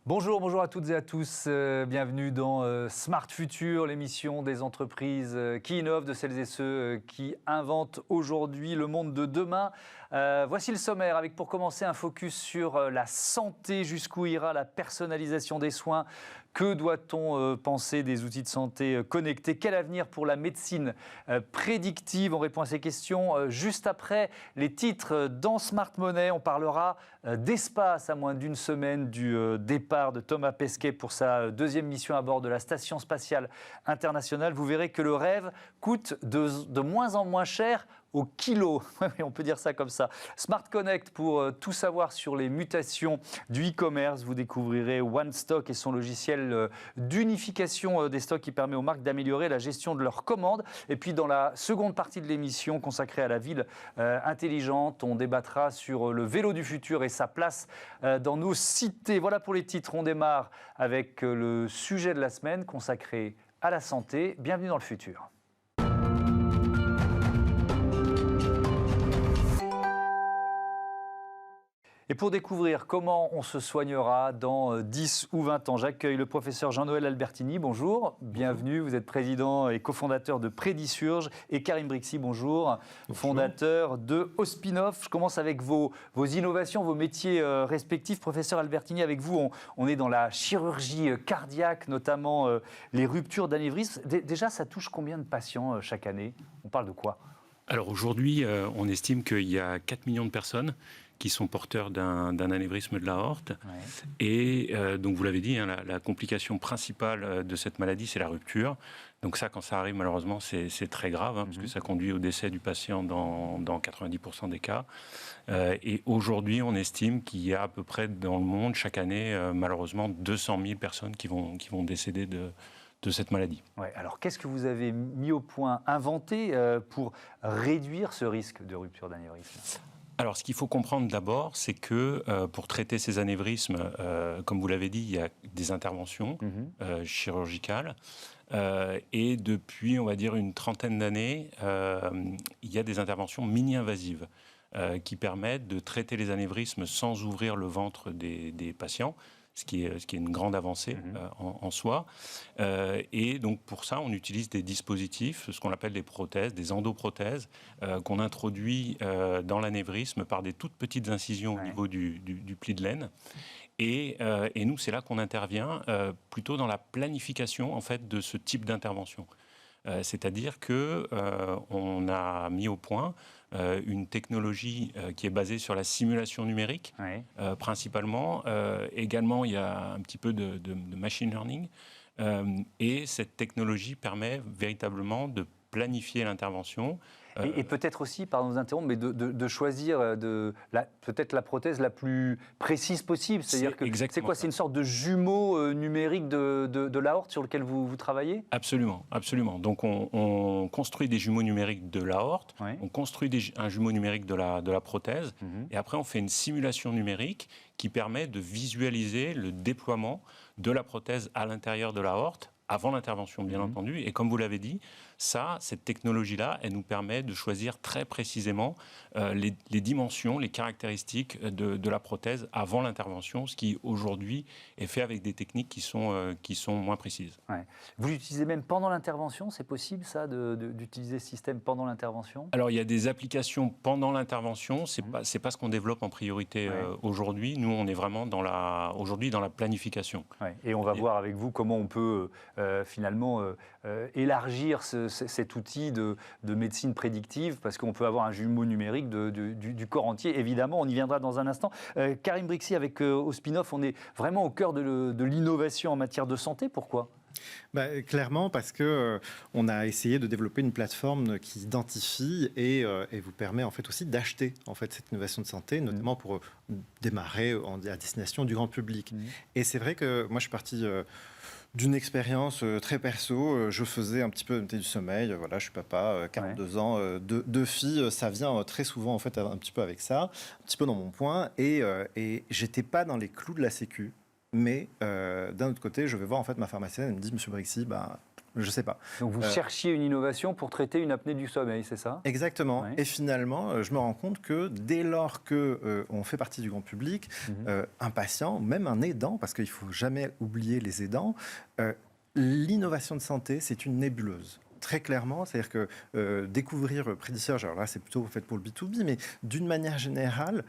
Bonjour à toutes et à tous. Bienvenue dans Smart Future, l'émission des entreprises qui innovent, de celles et ceux qui inventent aujourd'hui le monde de demain. Voici le sommaire avec pour commencer un focus sur la santé, jusqu'où ira la personnalisation des soins. Que doit-on penser des outils de santé connectés? Quel avenir pour la médecine prédictive? On répond à ces questions juste après les titres dans Smart Money. On parlera d'espace à moins d'une semaine du départ de Thomas Pesquet pour sa deuxième mission à bord de la Station spatiale internationale. Vous verrez que le rêve coûte de moins en moins cher au kilo. On peut dire ça comme ça. Smart Connect pour tout savoir sur les mutations du e-commerce. Vous découvrirez OneStock et son logiciel d'unification des stocks qui permet aux marques d'améliorer la gestion de leurs commandes. Et puis dans la seconde partie de l'émission consacrée à la ville intelligente, on débattra sur le vélo du futur et sa place dans nos cités. Voilà pour les titres. On démarre avec le sujet de la semaine consacré à la santé. Bienvenue dans le futur. Et pour découvrir comment on se soignera dans 10 ou 20 ans, j'accueille le professeur Jean-Noël Albertini. Bonjour, bienvenue. Vous êtes président et cofondateur de Prédisurge. Et Karim Brixi, bonjour, fondateur de Ospinoff. Je commence avec vos innovations, vos métiers respectifs. Professeur Albertini, avec vous, on est dans la chirurgie cardiaque, notamment les ruptures d'anévrisme. Déjà, ça touche combien de patients chaque année? On parle de quoi? Alors aujourd'hui, on estime qu'il y a 4 millions de personnes qui sont porteurs d'un anévrisme de l'aorte. Ouais. Et donc, vous l'avez dit, hein, la complication principale de cette maladie, c'est la rupture. Donc ça, quand ça arrive, malheureusement, c'est très grave, hein, parce que ça conduit au décès du patient dans 90% des cas. Et aujourd'hui, on estime qu'il y a à peu près dans le monde, chaque année, malheureusement, 200 000 personnes qui vont décéder de cette maladie. Ouais, alors, qu'est-ce que vous avez mis au point, inventé pour réduire ce risque de rupture d'anévrisme? Alors, ce qu'il faut comprendre d'abord, c'est que pour traiter ces anévrismes, comme vous l'avez dit, il y a des interventions chirurgicales. Et depuis, on va dire, une trentaine d'années, il y a des interventions mini-invasives qui permettent de traiter les anévrismes sans ouvrir le ventre des patients. Ce qui est une grande avancée en soi. Et donc pour ça, on utilise des dispositifs, ce qu'on appelle des prothèses, des endoprothèses, qu'on introduit dans l'anévrisme par des toutes petites incisions au niveau du pli de laine. Et nous, c'est là qu'on intervient, plutôt dans la planification en fait, de ce type d'intervention. C'est-à-dire qu'on a mis au point une technologie qui est basée sur la simulation numérique, principalement. Également, il y a un petit peu de machine learning. Et cette technologie permet véritablement de planifier l'intervention. Et peut-être aussi, pardon de vous interrompre, mais de choisir peut-être la prothèse la plus précise possible. C'est-à-dire que c'est quoi? C'est une sorte de jumeau numérique de l'aorte sur lequel vous travaillez? Absolument, absolument. Donc on construit des jumeaux numériques de l'aorte, on construit un jumeau numérique de la prothèse, et après on fait une simulation numérique qui permet de visualiser le déploiement de la prothèse à l'intérieur de l'aorte, avant l'intervention, bien entendu. Et comme vous l'avez dit, cette technologie-là, elle nous permet de choisir très précisément les dimensions, les caractéristiques de la prothèse avant l'intervention, ce qui aujourd'hui est fait avec des techniques qui sont moins précises. Ouais. Vous l'utilisez même pendant l'intervention? C'est possible, ça, d'utiliser ce système pendant l'intervention? Alors, il y a des applications pendant l'intervention. C'est pas ce qu'on développe en priorité aujourd'hui. Nous, on est vraiment aujourd'hui dans la planification. Ouais. Et on va voir avec vous comment on peut finalement élargir cet outil de médecine prédictive, parce qu'on peut avoir un jumeau numérique du corps entier. Évidemment, on y viendra dans un instant. Karim Brixi, avec Ospinoff, on est vraiment au cœur de l'innovation en matière de santé. Pourquoi ? Clairement, parce que on a essayé de développer une plateforme qui identifie et vous permet en fait aussi d'acheter en fait cette innovation de santé, notamment pour démarrer à destination du grand public. Et c'est vrai que moi, je suis parti d'une expérience très perso. Je faisais un petit peu du sommeil. Voilà, je suis papa, 42 ans, deux filles. Ça vient très souvent en fait un petit peu avec ça, un petit peu dans mon point. Et j'étais pas dans les clous de la Sécu. Mais d'un autre côté, je vais voir en fait ma pharmacienne, elle me dit, Monsieur Brixi, je ne sais pas. Donc vous cherchiez une innovation pour traiter une apnée du sommeil, c'est ça? Exactement. Ouais. Et finalement, je me rends compte que dès lors qu'on fait partie du grand public, un patient, même un aidant, parce qu'il ne faut jamais oublier les aidants, l'innovation de santé, c'est une nébuleuse. Très clairement, c'est-à-dire que découvrir Prédisearch, alors là c'est plutôt fait pour le B2B, mais d'une manière générale,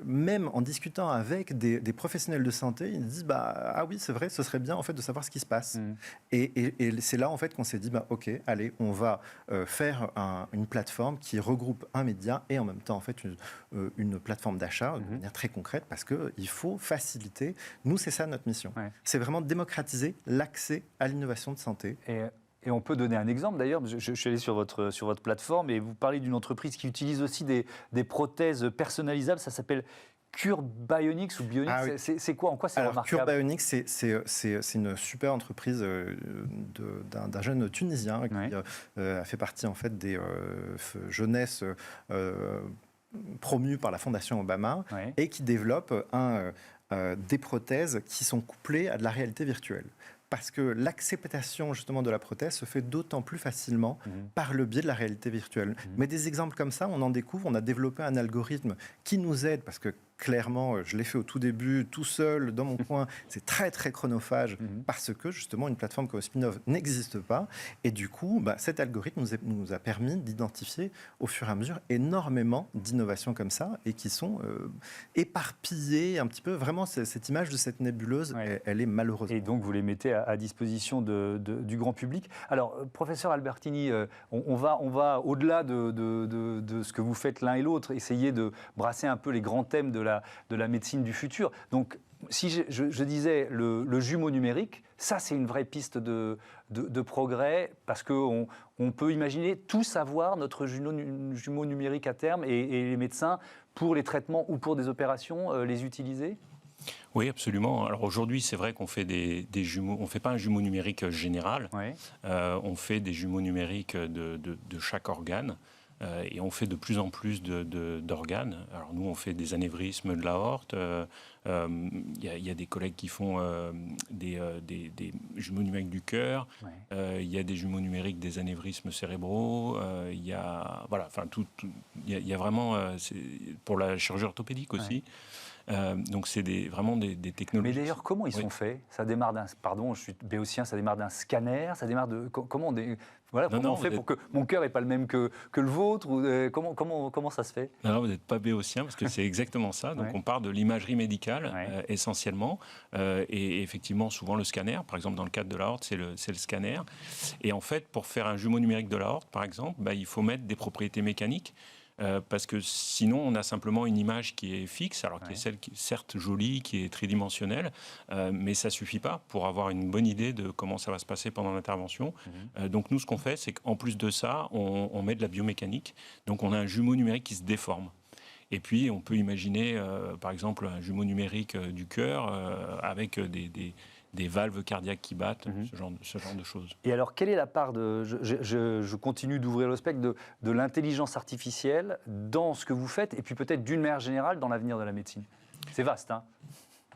même en discutant avec des professionnels de santé, ils disent ah oui c'est vrai, ce serait bien en fait de savoir ce qui se passe. Et c'est là en fait qu'on s'est dit ok, allez, on va faire une plateforme qui regroupe un média et en même temps en fait une plateforme d'achat de manière très concrète parce que il faut faciliter. Nous c'est ça notre mission. Ouais. C'est vraiment démocratiser l'accès à l'innovation de santé. Et on peut donner un exemple d'ailleurs, je suis allé sur votre plateforme et vous parlez d'une entreprise qui utilise aussi des prothèses personnalisables, ça s'appelle Cure Bionics ou Bionics, oui. C'est quoi, en quoi c'est remarquable? Cure Bionics, c'est une super entreprise d'un jeune Tunisien qui a fait partie en fait des jeunesses promues par la Fondation Obama et qui développe des prothèses qui sont couplées à de la réalité virtuelle. Parce que l'acceptation justement de la prothèse se fait d'autant plus facilement par le biais de la réalité virtuelle. Mais des exemples comme ça, on en découvre. On a développé un algorithme qui nous aide parce que clairement, je l'ai fait au tout début, tout seul, dans mon coin. C'est très, très chronophage parce que, justement, une plateforme comme Spinov n'existe pas. Et du coup, cet algorithme nous a permis d'identifier, au fur et à mesure, énormément d'innovations comme ça et qui sont éparpillées un petit peu. Vraiment, cette image de cette nébuleuse, elle est malheureuse. Et donc, vous les mettez à disposition du grand public. Alors, professeur Albertini, on va au-delà de ce que vous faites l'un et l'autre, essayer de brasser un peu les grands thèmes de la médecine du futur. Donc, si je disais le jumeau numérique, ça c'est une vraie piste de progrès parce qu'on peut imaginer tous avoir notre jumeau numérique à terme et les médecins, pour les traitements ou pour des opérations, les utiliser. Oui, absolument. Alors aujourd'hui, c'est vrai qu'on fait des jumeaux. On ne fait pas un jumeau numérique général. On fait des jumeaux numériques de chaque organe. Et on fait de plus en plus d'organes. Alors nous, on fait des anévrismes de l'aorte. Il y a des collègues qui font des jumeaux numériques du cœur. Il y a des jumeaux numériques des anévrismes cérébraux. Il y a vraiment pour la chirurgie orthopédique aussi. Donc c'est vraiment des technologies. Mais d'ailleurs, comment ils sont faits? Ça démarre d'un... Pardon, je suis béotien, ça démarre d'un scanner. Ça démarre de... Comment on fait pour que mon cœur n'est pas le même que le vôtre comment ça se fait? Non, vous n'êtes pas béotien, parce que c'est exactement ça. Donc on part de l'imagerie médicale, essentiellement. Et effectivement, souvent le scanner, par exemple dans le cadre de l'aorte, c'est le scanner. Et en fait, pour faire un jumeau numérique de l'aorte, par exemple, il faut mettre des propriétés mécaniques. Parce que sinon, on a simplement une image qui est fixe, alors qui est celle qui est certes jolie, qui est tridimensionnelle, mais ça ne suffit pas pour avoir une bonne idée de comment ça va se passer pendant l'intervention. Donc nous, ce qu'on fait, c'est qu'en plus de ça, on met de la biomécanique. Donc on a un jumeau numérique qui se déforme. Et puis, on peut imaginer, par exemple, un jumeau numérique du cœur avec des valves cardiaques qui battent, ce genre de choses. Et alors, quelle est la part je continue d'ouvrir le spectre de l'intelligence artificielle dans ce que vous faites, et puis peut-être d'une manière générale dans l'avenir de la médecine? C'est vaste, hein?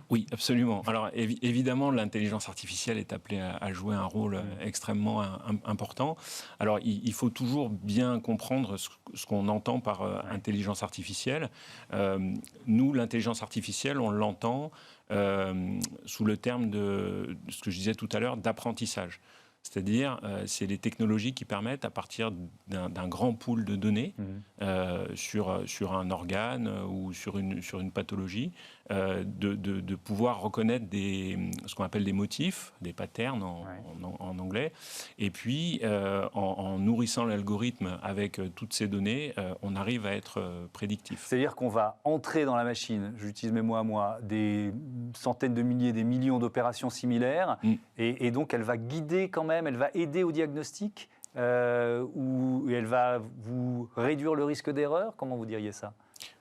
Oui, absolument. Alors évidemment, l'intelligence artificielle est appelée à jouer un rôle extrêmement important. Alors il faut toujours bien comprendre ce qu'on entend par intelligence artificielle. Nous, l'intelligence artificielle, on l'entend sous le terme de ce que je disais tout à l'heure, d'apprentissage. C'est-à-dire, c'est les technologies qui permettent, à partir d'un grand pool de données sur un organe ou sur une pathologie, de pouvoir reconnaître ce qu'on appelle des motifs, des patterns en anglais. Et puis, en nourrissant l'algorithme avec toutes ces données, on arrive à être prédictif. C'est-à-dire qu'on va entrer dans la machine, j'utilise mes mots à moi, des centaines de milliers, des millions d'opérations similaires, et donc elle va guider quand même, elle va aider au diagnostic, ou elle va vous réduire le risque d'erreur? Comment vous diriez ça?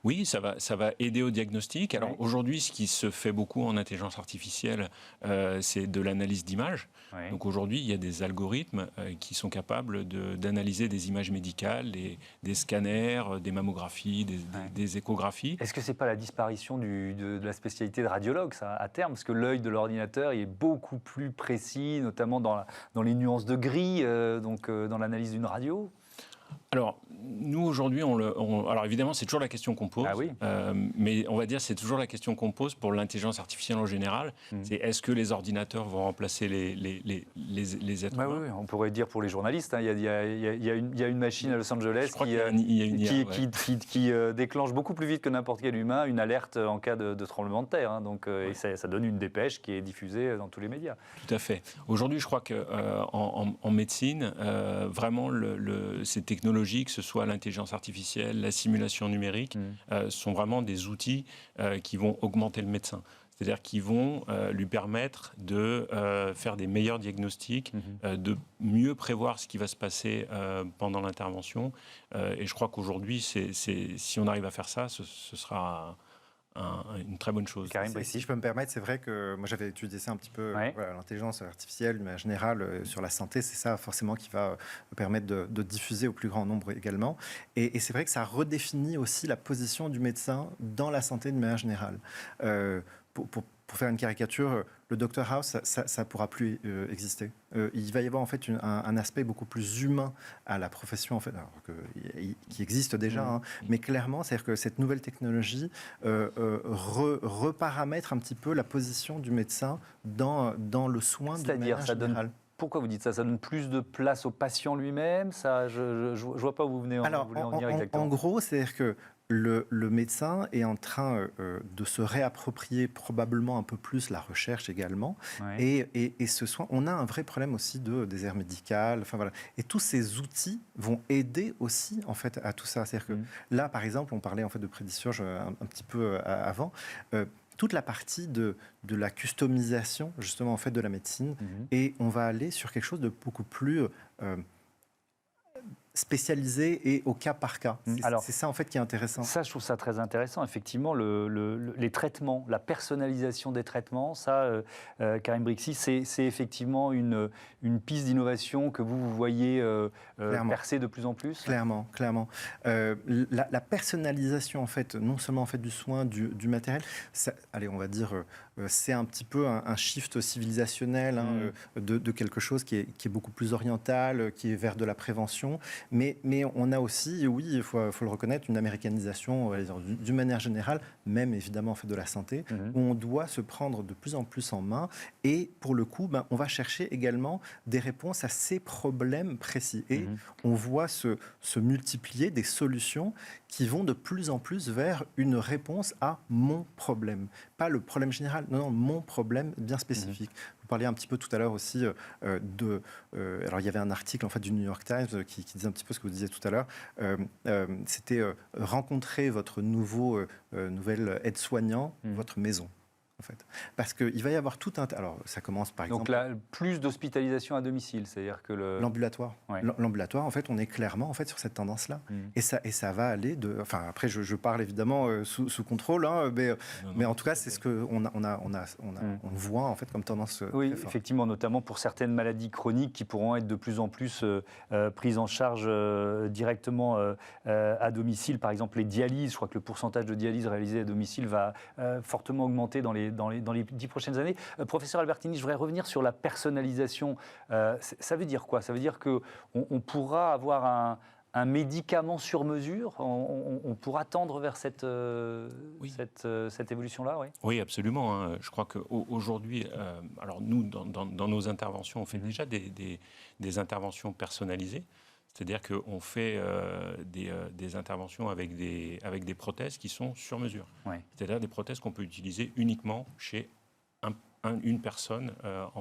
Oui, ça va aider au diagnostic. Alors Oui. aujourd'hui, ce qui se fait beaucoup en intelligence artificielle, c'est de l'analyse d'images. Oui. Donc aujourd'hui, il y a des algorithmes qui sont capables d'analyser des images médicales, des scanners, des mammographies, des échographies. Est-ce que c'est pas la disparition de la spécialité de radiologue, ça, à terme? Parce que l'œil de l'ordinateur il est beaucoup plus précis, notamment dans les nuances de gris, dans l'analyse d'une radio. Alors, nous, aujourd'hui, alors évidemment, c'est toujours la question qu'on pose, Ah oui. mais on va dire c'est toujours la question qu'on pose pour l'intelligence artificielle en général. C'est est-ce que les ordinateurs vont remplacer les êtres humains? Oui, on pourrait dire pour les journalistes, hein, il y a une machine à Los Angeles qui déclenche beaucoup plus vite que n'importe quel humain une alerte en cas de tremblement de terre. Hein, et ça donne une dépêche qui est diffusée dans tous les médias. Tout à fait. Aujourd'hui, je crois qu'en médecine, vraiment, ces technologies, que ce soit l'intelligence artificielle, la simulation numérique, sont vraiment des outils qui vont augmenter le médecin. C'est-à-dire qu'ils vont lui permettre de faire des meilleurs diagnostics, de mieux prévoir ce qui va se passer pendant l'intervention. Et je crois qu'aujourd'hui, si on arrive à faire ça, ce sera une très bonne chose. Si je peux me permettre, c'est vrai que moi j'avais étudié ça un petit peu, l'intelligence artificielle, mais en général sur la santé, c'est ça forcément qui va permettre de diffuser au plus grand nombre également. Et c'est vrai que ça redéfinit aussi la position du médecin dans la santé de manière générale. Pour faire une caricature, le Dr House, ça pourra plus exister. Il va y avoir en fait un aspect beaucoup plus humain à la profession, en fait, qui existe déjà, mais clairement, c'est-à-dire que cette nouvelle technologie reparamètre un petit peu la position du médecin dans le soin de manière générale. Pourquoi vous dites ça? Ça donne plus de place au patient lui-même? Je ne vois pas où vous voulez en venir exactement. En gros, c'est-à-dire que le médecin est en train de se réapproprier probablement un peu plus la recherche également. Ouais. Et ce soin, on a un vrai problème aussi de désert médical. Enfin, voilà. Et tous ces outils vont aider aussi en fait, à tout ça. C'est-à-dire que là, par exemple, on parlait en fait, de prédischarge un petit peu avant. Toute la partie de la customisation justement en fait, de la médecine. Et on va aller sur quelque chose de beaucoup plus spécialisé et au cas par cas. C'est ça en fait qui est intéressant. Ça, je trouve ça très intéressant. Effectivement, les traitements, la personnalisation des traitements, ça, Karim Brixi, c'est effectivement une piste d'innovation que vous voyez percer de plus en plus. Clairement. La personnalisation en fait, non seulement en fait du soin, du matériel. Ça, allez, on va dire, c'est un petit peu un shift civilisationnel de quelque chose qui est beaucoup plus oriental, qui est vers de la prévention. Mais on a aussi, oui, il faut le reconnaître, une américanisation d'une manière générale, même évidemment en fait de la santé, où on doit se prendre de plus en plus en main. Et pour le coup, on va chercher également des réponses à ces problèmes précis. Et on voit se multiplier des solutions qui vont de plus en plus vers une réponse à mon problème. Pas le problème général, non, mon problème bien spécifique. Vous parliez un petit peu tout à l'heure aussi alors il y avait un article en fait du New York Times qui disait un petit peu ce que vous disiez tout à l'heure. C'était rencontrer votre nouvel aide-soignant, votre maison. En fait. Parce qu'il va y avoir tout un... Alors, ça commence par exemple... Donc là, plus d'hospitalisation à domicile, c'est-à-dire que l'ambulatoire. Ouais. L'ambulatoire, en fait, on est clairement en fait, sur cette tendance-là. Et ça va aller de... Enfin, après, je parle évidemment sous contrôle, mais en tout cas, c'est ce qu'on on voit en fait comme tendance. Oui, effectivement, notamment pour certaines maladies chroniques qui pourront être de plus en plus prises en charge directement à domicile. Par exemple, les dialyses. Je crois que le pourcentage de dialyses réalisées à domicile va fortement augmenter dans les 10 prochaines années. Professeur Albertini, je voudrais revenir sur la personnalisation. Ça veut dire quoi? Ça veut dire qu'on pourra avoir un médicament sur mesure? On pourra tendre vers cette évolution-là, oui? Oui, absolument. Je crois qu'aujourd'hui, alors nous, dans nos interventions, on fait déjà des interventions personnalisées. C'est-à-dire qu'on fait des interventions avec des prothèses qui sont sur mesure. Ouais. C'est-à-dire des prothèses qu'on peut utiliser uniquement chez une personne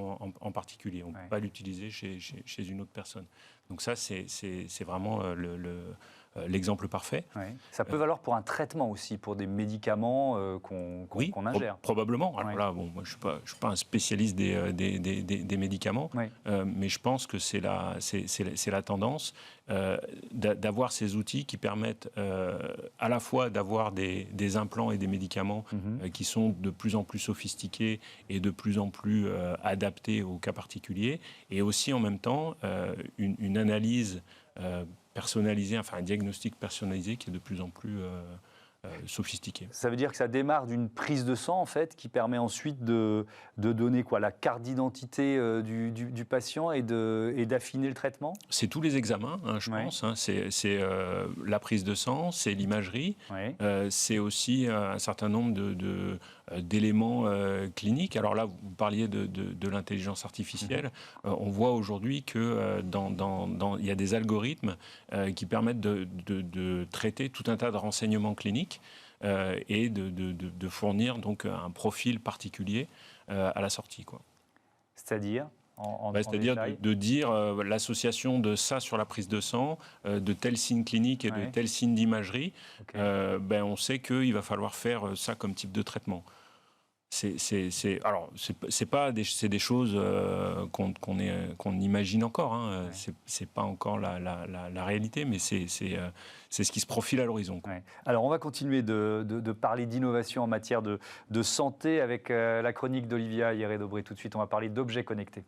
en particulier. On ne peut pas l'utiliser chez une autre personne. Donc ça, c'est vraiment l'exemple parfait. Oui. Ça peut valoir pour un traitement aussi, pour des médicaments qu'on ingère. Probablement. Alors là, bon, moi, je ne suis pas un spécialiste des médicaments, mais je pense que c'est la tendance d'avoir ces outils qui permettent à la fois d'avoir des implants et des médicaments qui sont de plus en plus sophistiqués et de plus en plus adaptés aux cas particuliers, et aussi en même temps une analyse personnalisé, enfin un diagnostic personnalisé qui est de plus en plus sophistiqué. Ça veut dire que ça démarre d'une prise de sang, en fait, qui permet ensuite de donner quoi, la carte d'identité du patient et d'affiner le traitement ? C'est tous les examens, je pense. C'est la prise de sang, c'est l'imagerie, c'est aussi un certain nombre d'éléments cliniques. Alors là, vous parliez de l'intelligence artificielle. On voit aujourd'hui que il y a des algorithmes qui permettent de traiter tout un tas de renseignements cliniques et de fournir donc un profil particulier à la sortie, quoi. C'est-à-dire c'est-à-dire de dire l'association de ça sur la prise de sang, de tels signes cliniques et de tels signes d'imagerie, on sait qu'il va falloir faire ça comme type de traitement. C'est des choses qu'on imagine encore. C'est pas encore la réalité, mais c'est ce qui se profile à l'horizon. Alors on va continuer de parler d'innovation en matière de santé avec la chronique d'Olivia Hierret-Daubré. Tout de suite, on va parler d'objets connectés.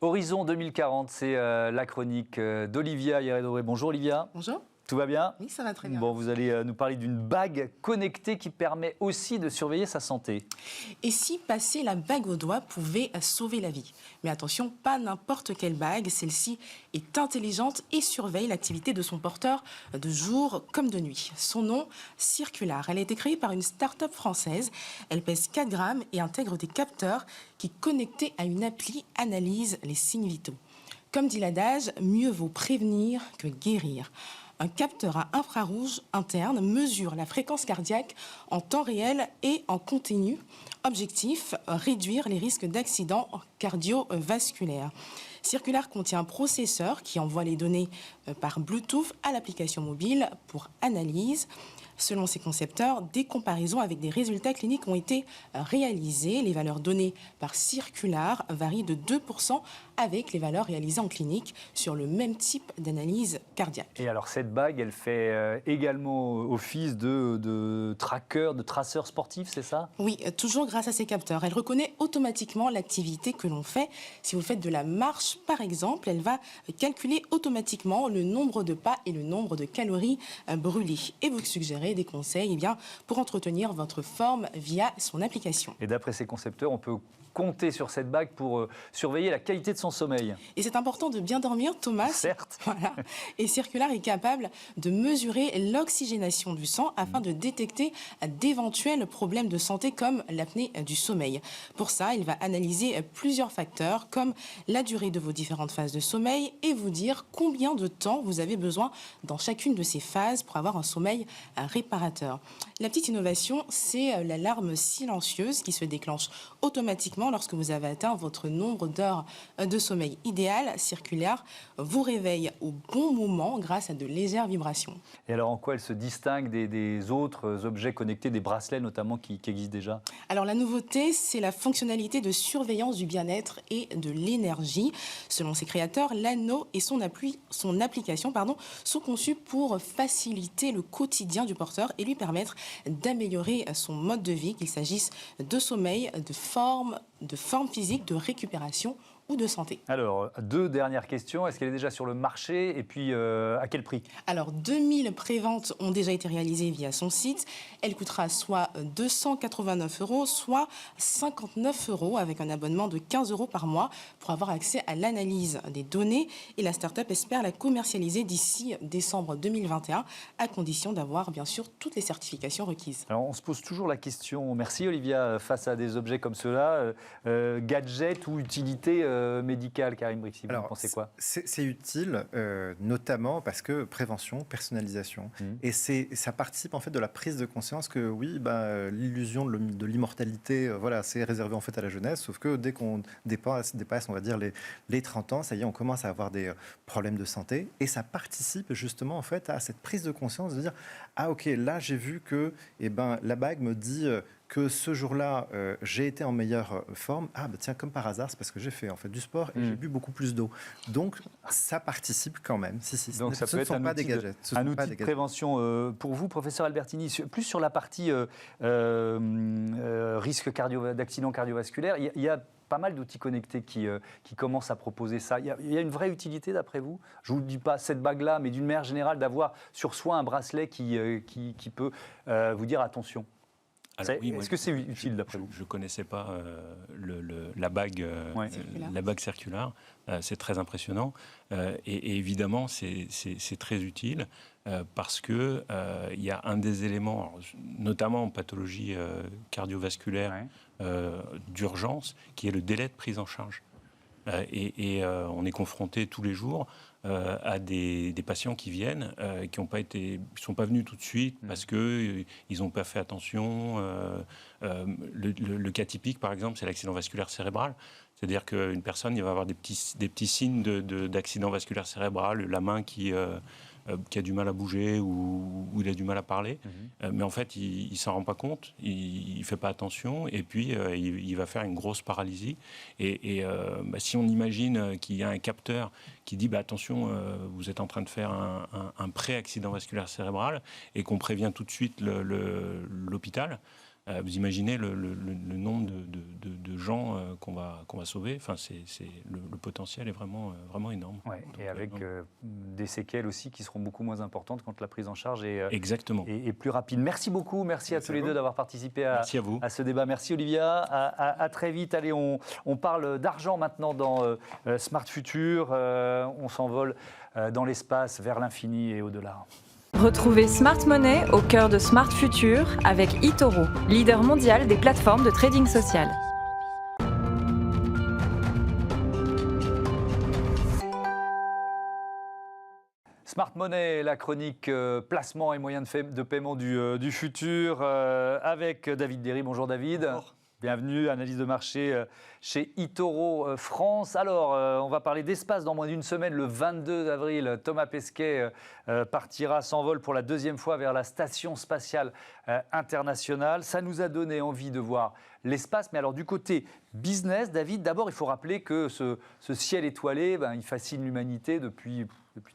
Horizon 2040, c'est la chronique d'Olivia Hierret-Daubré. Bonjour Olivia. Bonjour. Tout va bien ? Oui, ça va très bien. Bon, vous allez nous parler d'une bague connectée qui permet aussi de surveiller sa santé. Et si passer la bague au doigt pouvait sauver la vie ? Mais attention, pas n'importe quelle bague. Celle-ci est intelligente et surveille l'activité de son porteur de jour comme de nuit. Son nom, Circular. Elle a été créée par une start-up française. Elle pèse 4 grammes et intègre des capteurs qui, connectés à une appli, analysent les signes vitaux. Comme dit l'adage, mieux vaut prévenir que guérir. Un capteur à infrarouge interne mesure la fréquence cardiaque en temps réel et en continu. Objectif, réduire les risques d'accidents cardiovasculaires. Circular contient un processeur qui envoie les données par Bluetooth à l'application mobile pour analyse. Selon ses concepteurs, des comparaisons avec des résultats cliniques ont été réalisées. Les valeurs données par Circular varient de 2% avec les valeurs réalisées en clinique sur le même type d'analyse cardiaque. Et alors cette bague, elle fait également office de tracker, de traceur sportif, c'est ça ? Oui, toujours grâce à ces capteurs. Elle reconnaît automatiquement l'activité que l'on fait. Si vous faites de la marche, par exemple, elle va calculer automatiquement le nombre de pas et le nombre de calories brûlées. Et vous suggérez des conseils pour entretenir votre forme via son application. Et d'après ses concepteurs, on peut compter sur cette bague pour surveiller la qualité de son sommeil. Et c'est important de bien dormir, Thomas. Certes. Voilà. Et Circular est capable de mesurer l'oxygénation du sang afin de détecter d'éventuels problèmes de santé comme l'apnée du sommeil. Pour ça, il va analyser plusieurs facteurs comme la durée de vos différentes phases de sommeil et vous dire combien de temps vous avez besoin dans chacune de ces phases pour avoir un sommeil réparateur. La petite innovation, c'est l'alarme silencieuse qui se déclenche automatiquement lorsque vous avez atteint votre nombre d'heures de sommeil idéal. Circular vous réveille au bon moment grâce à de légères vibrations. Et alors en quoi elle se distingue des autres objets connectés, des bracelets notamment qui existent déjà ? Alors la nouveauté, c'est la fonctionnalité de surveillance du bien-être et de l'énergie. Selon ses créateurs, l'anneau et son application sont conçus pour faciliter le quotidien du porteur et lui permettre d'améliorer son mode de vie, qu'il s'agisse de sommeil, de forme physique, de récupération ou de santé. Alors, 2 dernières questions. Est-ce qu'elle est déjà sur le marché et puis à quel prix ? Alors, 2000 préventes ont déjà été réalisées via son site. Elle coûtera soit 289 €, soit 59 € avec un abonnement de 15 € par mois pour avoir accès à l'analyse des données. Et la start-up espère la commercialiser d'ici décembre 2021 à condition d'avoir bien sûr toutes les certifications requises. Alors, on se pose toujours la question, merci Olivia, face à des objets comme ceux-là, gadgets ou utilité médical, Karim Brixi, vous en pensez quoi? C'est utile, notamment parce que prévention, personnalisation. Et ça participe en fait de la prise de conscience que oui, l'illusion de l'immortalité, voilà, c'est réservé en fait à la jeunesse, sauf que dès qu'on dépasse, on va dire, les 30 ans, ça y est, on commence à avoir des problèmes de santé. Et ça participe justement en fait à cette prise de conscience de dire, ah ok, là j'ai vu que la bague me dit que ce jour-là, j'ai été en meilleure forme. Ah, tiens, comme par hasard, c'est parce que j'ai fait en fait du sport et j'ai bu beaucoup plus d'eau. Donc, ça participe quand même. Donc, ça peut être un outil de prévention pour vous, professeur Albertini. Plus sur la partie risque d'accident cardiovasculaire, il y a pas mal d'outils connectés qui commencent à proposer ça. Il y a une vraie utilité, d'après vous? Je ne vous dis pas cette bague-là, mais d'une manière générale, d'avoir sur soi un bracelet qui peut vous dire attention. Est-ce que c'est utile d'après vous? Je ne connaissais pas la bague circulaire. C'est très impressionnant. Et évidemment, c'est très utile parce qu'il y a un des éléments, notamment en pathologie cardiovasculaire d'urgence, qui est le délai de prise en charge. Et on est confronté tous les jours à des patients qui viennent, qui ne sont pas venus tout de suite parce qu'ils n'ont pas fait attention. Le cas typique, par exemple, c'est l'accident vasculaire cérébral. C'est-à-dire qu'une personne, il va avoir des petits signes d'accident vasculaire cérébral, la main qui a du mal à bouger ou il a du mal à parler. Mais en fait, il ne s'en rend pas compte, il ne fait pas attention, et puis il va faire une grosse paralysie. Et si on imagine qu'il y a un capteur qui dit attention, vous êtes en train de faire un pré-accident vasculaire cérébral, et qu'on prévient tout de suite l'hôpital, vous imaginez le nombre de gens qu'on va sauver. Enfin, le potentiel est vraiment énorme. Ouais, et avec des séquelles aussi qui seront beaucoup moins importantes quand la prise en charge est plus rapide. Merci beaucoup, merci à tous les deux d'avoir participé à ce débat. Merci Olivia, à très vite. Allez, on parle d'argent maintenant dans Smart Future. On s'envole dans l'espace vers l'infini et au-delà. Retrouvez Smart Money au cœur de Smart Future avec eToro, leader mondial des plateformes de trading social. Smart Money, la chronique placement et moyens de paiement du futur avec David Derry. Bonjour David. Bonjour. Bienvenue, analyse de marché chez eToro France. Alors, on va parler d'espace dans moins d'une semaine. Le 22 avril, Thomas Pesquet s'envole pour la deuxième fois vers la Station spatiale internationale. Ça nous a donné envie de voir l'espace. Mais alors, du côté business, David, d'abord, il faut rappeler que ce ciel étoilé, il fascine l'humanité depuis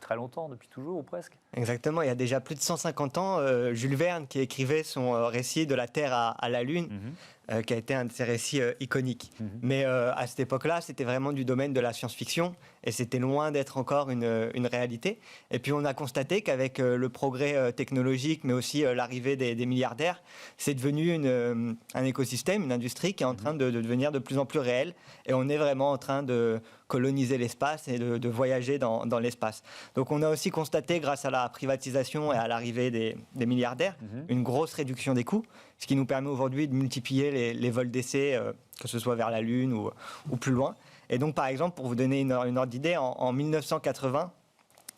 très longtemps, depuis toujours ou presque. Exactement, il y a déjà plus de 150 ans, Jules Verne qui écrivait son récit de la Terre à la Lune, qui a été un de ses récits iconiques. Mais à cette époque-là, c'était vraiment du domaine de la science-fiction et c'était loin d'être encore une réalité. Et puis on a constaté qu'avec le progrès technologique, mais aussi l'arrivée des milliardaires, c'est devenu un écosystème, une industrie qui est en train de devenir de plus en plus réelle. Et on est vraiment en train de coloniser l'espace et de voyager dans l'espace. Donc on a aussi constaté, grâce à la privatisation et à l'arrivée des milliardaires, une grosse réduction des coûts, ce qui nous permet aujourd'hui de multiplier les vols d'essai, que ce soit vers la Lune ou plus loin. Et donc par exemple, pour vous donner une ordre d'idée, en 1980,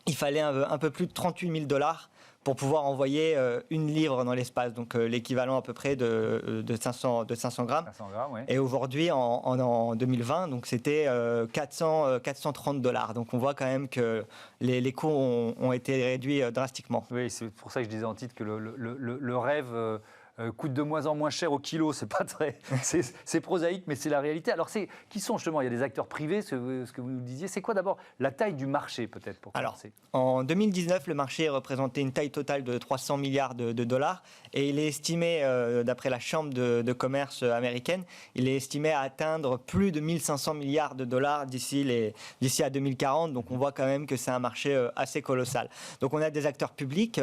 il fallait un peu plus de 38 000 $ pour pouvoir envoyer une livre dans l'espace, donc l'équivalent à peu près de 500 grammes. 500 grammes, oui. Et aujourd'hui, en 2020, donc c'était 430 $. Donc on voit quand même que les coûts ont été réduits drastiquement. Oui, c'est pour ça que je disais en titre que le rêve coûte de moins en moins cher au kilo. C'est pas très, c'est prosaïque, mais c'est la réalité. Alors, qui sont justement, il y a des acteurs privés, ce que vous nous disiez. C'est quoi d'abord la taille du marché, peut-être, pour commencer? En 2019, le marché représentait une taille totale de 300 milliards de dollars et il est estimé, d'après la Chambre de commerce américaine, il est estimé à atteindre plus de 1500 milliards de dollars d'ici à 2040. Donc, on voit quand même que c'est un marché assez colossal. Donc, on a des acteurs publics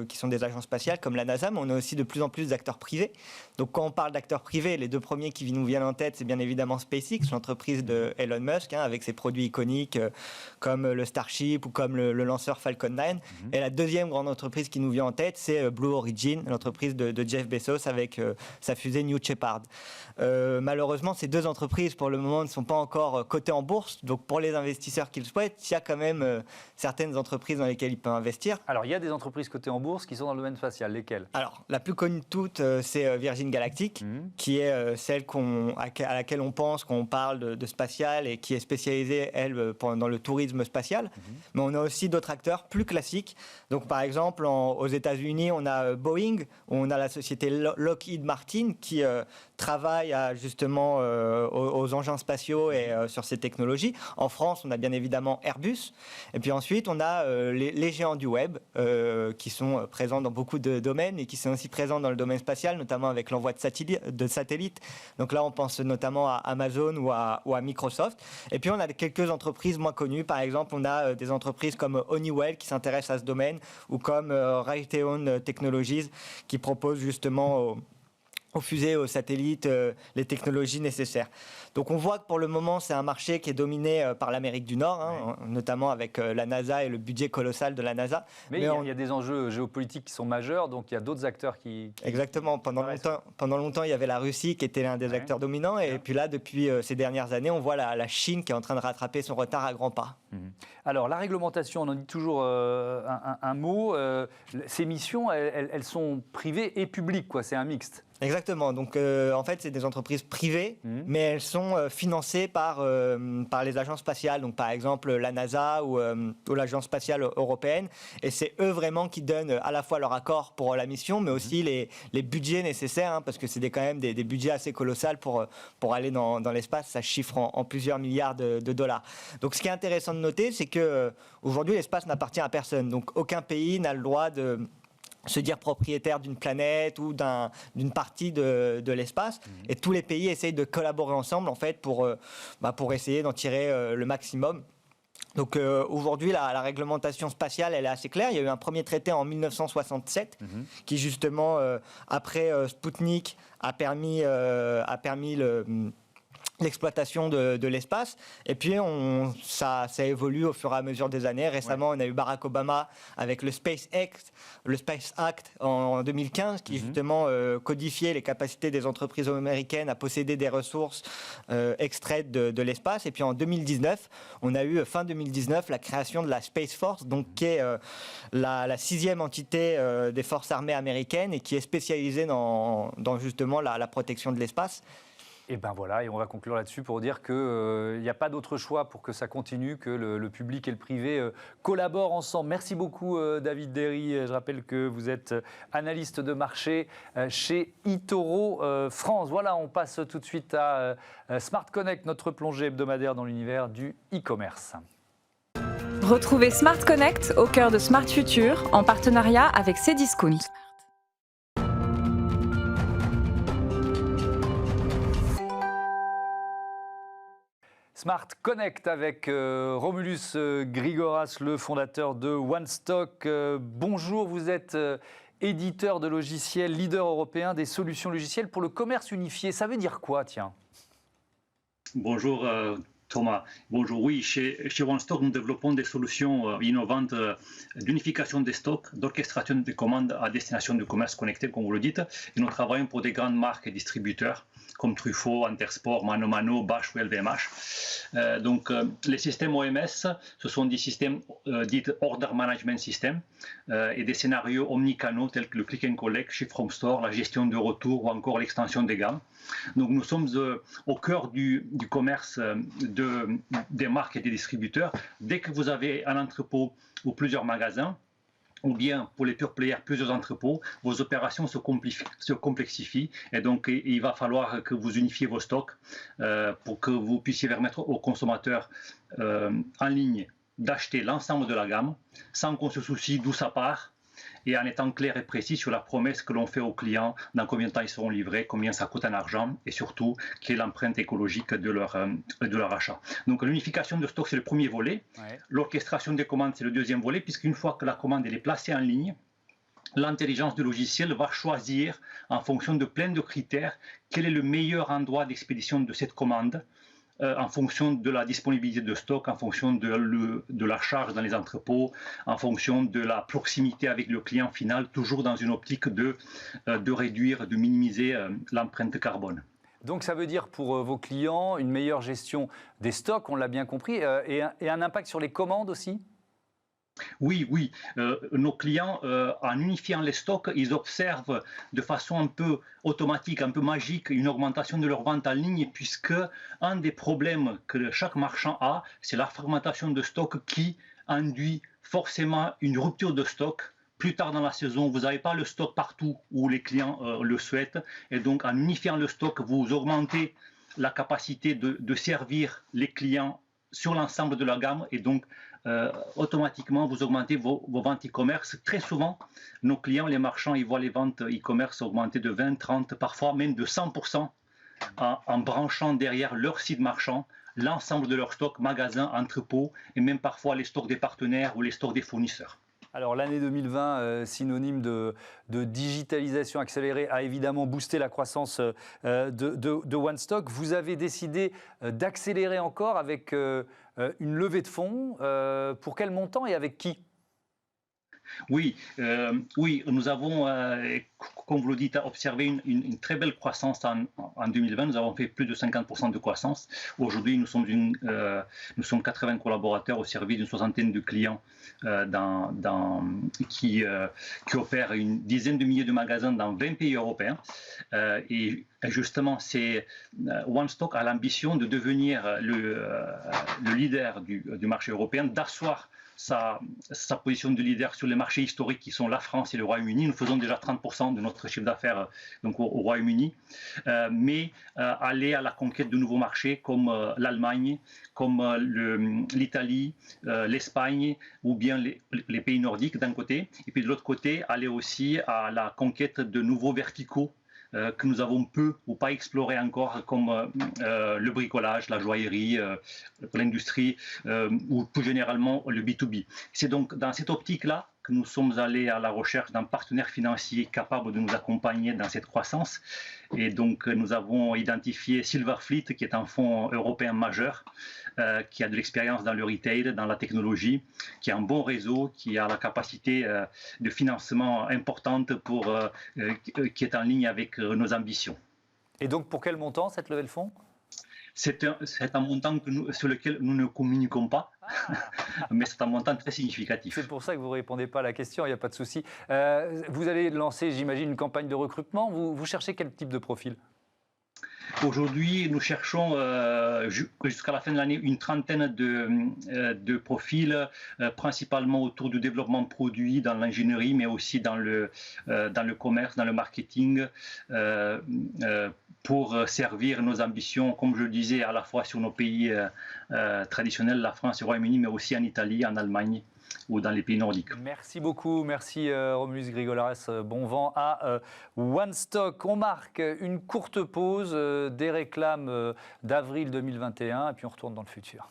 qui sont des agences spatiales comme la NASA, mais on a aussi de plus en plus d'acteurs d'acteurs privés. Donc quand on parle d'acteurs privés, les deux premiers qui nous viennent en tête, c'est bien évidemment SpaceX, l'entreprise de Elon Musk, avec ses produits iconiques comme le Starship ou comme le lanceur Falcon 9. Et la deuxième grande entreprise qui nous vient en tête, c'est Blue Origin, l'entreprise de Jeff Bezos avec sa fusée New Shepard. Malheureusement, ces deux entreprises, pour le moment, ne sont pas encore cotées en bourse. Donc pour les investisseurs qui le souhaitent, il y a quand même certaines entreprises dans lesquelles ils peuvent investir. Alors, il y a des entreprises cotées en bourse qui sont dans le domaine spatial. Lesquelles? Alors, la plus connue de toutes, c'est Virgin Galactic, qui est celle à laquelle on pense quand on parle de spatial et qui est spécialisée, elle, dans le tourisme spatial. Mais on a aussi d'autres acteurs plus classiques. Donc, par exemple, aux États-Unis, on a Boeing, on a la société Lockheed Martin qui travaille justement aux engins spatiaux et sur ces technologies. En France, on a bien évidemment Airbus. Et puis ensuite, on a les géants du web qui sont présents dans beaucoup de domaines et qui sont aussi présents dans le domaine spatial, notamment avec l'envoi de satellites. Donc là, on pense notamment à Amazon ou à Microsoft. Et puis, on a quelques entreprises moins connues. Par exemple, on a des entreprises comme Honeywell qui s'intéressent à ce domaine ou comme Raytheon Technologies qui proposent justement aux fusées, aux satellites, les technologies nécessaires. Donc on voit que pour le moment, c'est un marché qui est dominé par l'Amérique du Nord, notamment avec la NASA et le budget colossal de la NASA. Mais il y a des enjeux géopolitiques qui sont majeurs, donc il y a d'autres acteurs qui... Exactement. Pendant longtemps, il y avait la Russie qui était l'un des acteurs dominants. Et puis là, depuis ces dernières années, on voit la Chine qui est en train de rattraper son retard à grands pas. Alors, la réglementation, on en dit toujours un mot. Ces missions, elles sont privées et publiques, quoi. C'est un mixte. Exactement. Donc, en fait, c'est des entreprises privées, mais elles sont financées par les agences spatiales. Donc, par exemple, la NASA ou l'Agence spatiale européenne. Et c'est eux vraiment qui donnent à la fois leur accord pour la mission, mais aussi les budgets nécessaires, parce que c'est quand même des budgets assez colossaux pour aller dans l'espace. Ça chiffre en plusieurs milliards de dollars. Donc, ce qui est intéressant de noter, c'est que aujourd'hui, l'espace n'appartient à personne. Donc, aucun pays n'a le droit de se dire propriétaire d'une planète ou d'une partie de l'espace. Et tous les pays essayent de collaborer ensemble, en fait, pour essayer d'en tirer le maximum. Donc aujourd'hui, la réglementation spatiale, elle est assez claire. Il y a eu un premier traité en 1967 qui, justement, après Sputnik, a permis l'exploitation de l'espace. Et puis, ça évolue au fur et à mesure des années. Récemment, on a eu Barack Obama avec le Space Act en 2015, qui justement codifiait les capacités des entreprises américaines à posséder des ressources extraites de l'espace. Et puis, en 2019, on a eu, fin 2019, la création de la Space Force, donc qui est la 6e entité des forces armées américaines et qui est spécialisée dans justement la protection de l'espace. Et ben voilà, et on va conclure là-dessus pour dire qu'il n'y a pas d'autre choix pour que ça continue, que le public et le privé collaborent ensemble. Merci beaucoup David Derry. Je rappelle que vous êtes analyste de marché chez eToro France. Voilà, on passe tout de suite à Smart Connect, notre plongée hebdomadaire dans l'univers du e-commerce. Retrouvez Smart Connect au cœur de Smart Future en partenariat avec Cdiscount. Smart Connect avec Romulus Grigoras, le fondateur de OneStock. Bonjour, vous êtes éditeur de logiciels, leader européen des solutions logicielles pour le commerce unifié. Ça veut dire quoi, tiens? Bonjour Thomas. Bonjour, oui, chez OneStock, nous développons des solutions innovantes d'unification des stocks, d'orchestration des commandes à destination du commerce connecté, comme vous le dites. Et nous travaillons pour des grandes marques et distributeurs comme Truffaut, Intersport, Mano Mano, Bosch ou LVMH. Donc, les systèmes OMS, ce sont des systèmes dits Order Management System et des scénarios omnicanaux tels que le Click and Collect, Ship from Store, la gestion de retour ou encore l'extension des gammes. Donc, nous sommes au cœur du commerce des marques et des distributeurs. Dès que vous avez un entrepôt ou plusieurs magasins, ou bien pour les pure players, plusieurs entrepôts, vos opérations se complexifient et donc il va falloir que vous unifiez vos stocks pour que vous puissiez permettre aux consommateurs en ligne d'acheter l'ensemble de la gamme sans qu'on se soucie d'où ça part et en étant clair et précis sur la promesse que l'on fait aux clients, dans combien de temps ils seront livrés, combien ça coûte en argent et surtout quelle est l'empreinte écologique de leur achat. Donc l'unification de stock, c'est le premier volet. Ouais. L'orchestration des commandes, c'est le deuxième volet, puisqu'une fois que la commande elle est placée en ligne, l'intelligence du logiciel va choisir, en fonction de plein de critères, quel est le meilleur endroit d'expédition de cette commande, en fonction de la disponibilité de stock, en fonction de la charge dans les entrepôts, en fonction de la proximité avec le client final, toujours dans une optique de réduire, de minimiser l'empreinte carbone. Donc ça veut dire pour vos clients une meilleure gestion des stocks, on l'a bien compris, et un impact sur les commandes aussi ? Oui, oui. Nos clients, en unifiant les stocks, ils observent de façon un peu automatique, un peu magique, une augmentation de leur vente en ligne, puisque un des problèmes que chaque marchand a, c'est la fragmentation de stock qui induit forcément une rupture de stock. Plus tard dans la saison, vous n'avez pas le stock partout où les clients le souhaitent. Et donc, en unifiant le stock, vous augmentez la capacité de servir les clients sur l'ensemble de la gamme. Et donc, automatiquement, vous augmentez vos ventes e-commerce. Très souvent, nos clients, les marchands, ils voient les ventes e-commerce augmenter de 20, 30, parfois même de 100% en branchant derrière leur site marchand l'ensemble de leurs stocks, magasins, entrepôts et même parfois les stocks des partenaires ou les stocks des fournisseurs. Alors l'année 2020, synonyme de digitalisation accélérée, a évidemment boosté la croissance de OneStock. Vous avez décidé d'accélérer encore avec une levée de fonds. Pour quel montant et avec qui ? Oui, nous avons, comme vous le dites, observé une très belle croissance en 2020. Nous avons fait plus de 50% de croissance. Aujourd'hui, nous sommes 80 collaborateurs au service d'une soixantaine de clients qui opèrent une dizaine de milliers de magasins dans 20 pays européens. Et justement, OneStock a l'ambition de devenir le leader du marché européen, d'asseoir sa position de leader sur les marchés historiques qui sont la France et le Royaume-Uni. Nous faisons déjà 30% de notre chiffre d'affaires donc au Royaume-Uni, mais aller à la conquête de nouveaux marchés comme l'Allemagne, comme l'Italie, l'Espagne ou bien les pays nordiques d'un côté, et puis de l'autre côté, aller aussi à la conquête de nouveaux verticaux que nous avons peu ou pas exploré encore, comme le bricolage, la joaillerie, l'industrie ou plus généralement le B2B. C'est donc dans cette optique-là que nous sommes allés à la recherche d'un partenaire financier capable de nous accompagner dans cette croissance. Et donc nous avons identifié Silverfleet, qui est un fonds européen majeur, qui a de l'expérience dans le retail, dans la technologie, qui a un bon réseau, qui a la capacité de financement importante qui est en ligne avec nos ambitions. Et donc pour quel montant cette levée de fonds ? C'est un montant sur lequel nous ne communiquons pas, mais c'est un montant très significatif. C'est pour ça que vous ne répondez pas à la question, il n'y a pas de souci. Vous allez lancer, j'imagine, une campagne de recrutement. Vous cherchez quel type de profil ? Aujourd'hui, nous cherchons jusqu'à la fin de l'année une trentaine de profils, principalement autour du développement de produits, dans l'ingénierie, mais aussi dans le commerce, dans le marketing, pour servir nos ambitions, comme je le disais, à la fois sur nos pays traditionnels, la France et le Royaume-Uni, mais aussi en Italie, en Allemagne ou dans les pays nordiques. Merci beaucoup, merci Romulus Grigolas, bon vent à OneStock. On marque une courte pause des réclames d'avril 2021 et puis on retourne dans le futur.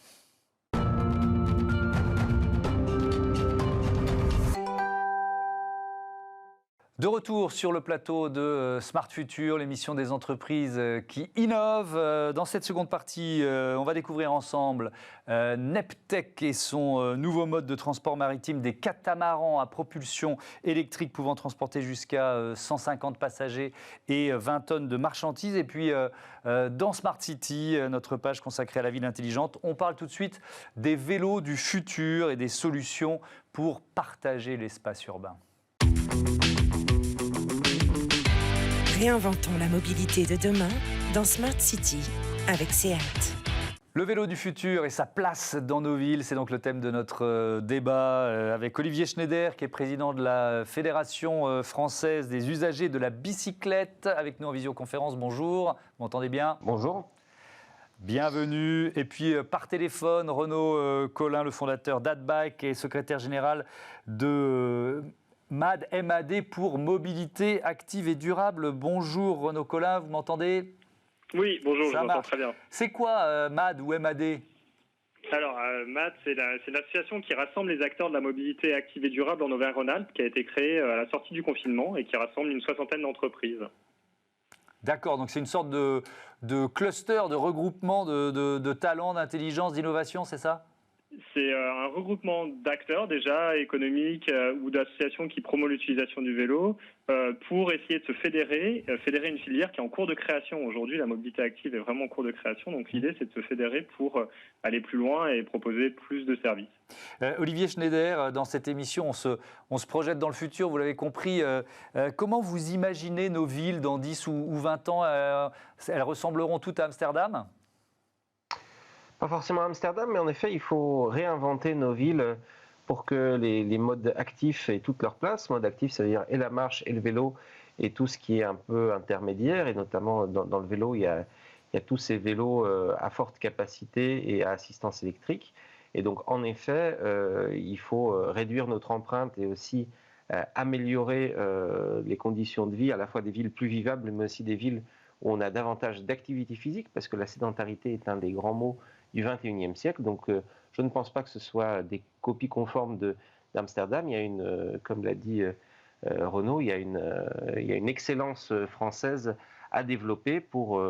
De retour sur le plateau de Smart Future, l'émission des entreprises qui innovent. Dans cette seconde partie, on va découvrir ensemble Neptech et son nouveau mode de transport maritime des catamarans à propulsion électrique pouvant transporter jusqu'à 150 passagers et 20 tonnes de marchandises. Et puis, dans Smart City, notre page consacrée à la ville intelligente, on parle tout de suite des vélos du futur et des solutions pour partager l'espace urbain. Réinventons la mobilité de demain dans Smart City avec SEAT. Le vélo du futur et sa place dans nos villes, c'est donc le thème de notre débat avec Olivier Schneider, qui est président de la Fédération française des usagers de la bicyclette, avec nous en visioconférence. Bonjour, vous m'entendez bien ? Bonjour. Bienvenue. Et puis par téléphone, Renaud Collin, le fondateur d'AdBike et secrétaire général de MAD pour mobilité active et durable. Bonjour Renaud Collin, vous m'entendez ? Oui, bonjour, je vous entends très bien. C'est quoi MAD ou MAD ? Alors, MAD, c'est l'association qui rassemble les acteurs de la mobilité active et durable en Auvergne-Rhône-Alpes, qui a été créée à la sortie du confinement et qui rassemble une 60aine d'entreprises. D'accord, donc c'est une sorte de cluster, de regroupement de talents, d'intelligence, d'innovation, c'est ça ? C'est un regroupement d'acteurs déjà économiques ou d'associations qui promouvent l'utilisation du vélo pour essayer de se fédérer une filière qui est en cours de création. Aujourd'hui, la mobilité active est vraiment en cours de création, donc l'idée c'est de se fédérer pour aller plus loin et proposer plus de services. Olivier Schneider, dans cette émission, on se projette dans le futur, vous l'avez compris. Comment vous imaginez nos villes dans 10 ou 20 ans Elles ressembleront toutes à Amsterdam ? Pas forcément Amsterdam, mais en effet, il faut réinventer nos villes pour que les modes actifs aient toute leur place. Mode actif, ça veut dire et la marche et le vélo et tout ce qui est un peu intermédiaire. Et notamment dans le vélo, il y a tous ces vélos à forte capacité et à assistance électrique. Et donc, en effet, il faut réduire notre empreinte et aussi améliorer les conditions de vie, à la fois des villes plus vivables, mais aussi des villes où on a davantage d'activité physique, parce que la sédentarité est un des grands mots du 21e siècle. Donc, je ne pense pas que ce soit des copies conformes d'Amsterdam. Il y a comme l'a dit Renaud, il y a une excellence française à développer pour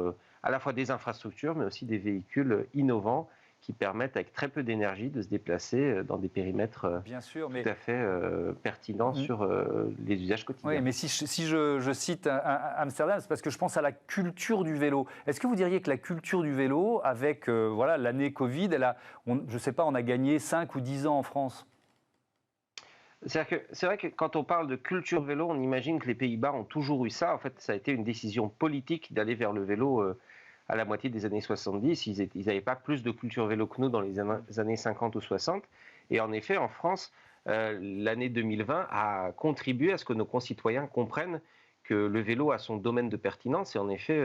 à la fois des infrastructures, mais aussi des véhicules innovants qui permettent avec très peu d'énergie de se déplacer dans des périmètres tout à fait pertinents sur les usages quotidiens. Oui, mais si je cite Amsterdam, c'est parce que je pense à la culture du vélo. Est-ce que vous diriez que la culture du vélo, avec l'année Covid, je ne sais pas, on a gagné 5 ou 10 ans en France ? C'est vrai que quand on parle de culture vélo, on imagine que les Pays-Bas ont toujours eu ça. En fait, ça a été une décision politique d'aller vers le vélo à la moitié des années 70. Ils n'avaient pas plus de culture vélo que nous dans les années 50 ou 60. Et en effet, en France, l'année 2020 a contribué à ce que nos concitoyens comprennent que le vélo a son domaine de pertinence. Et en effet,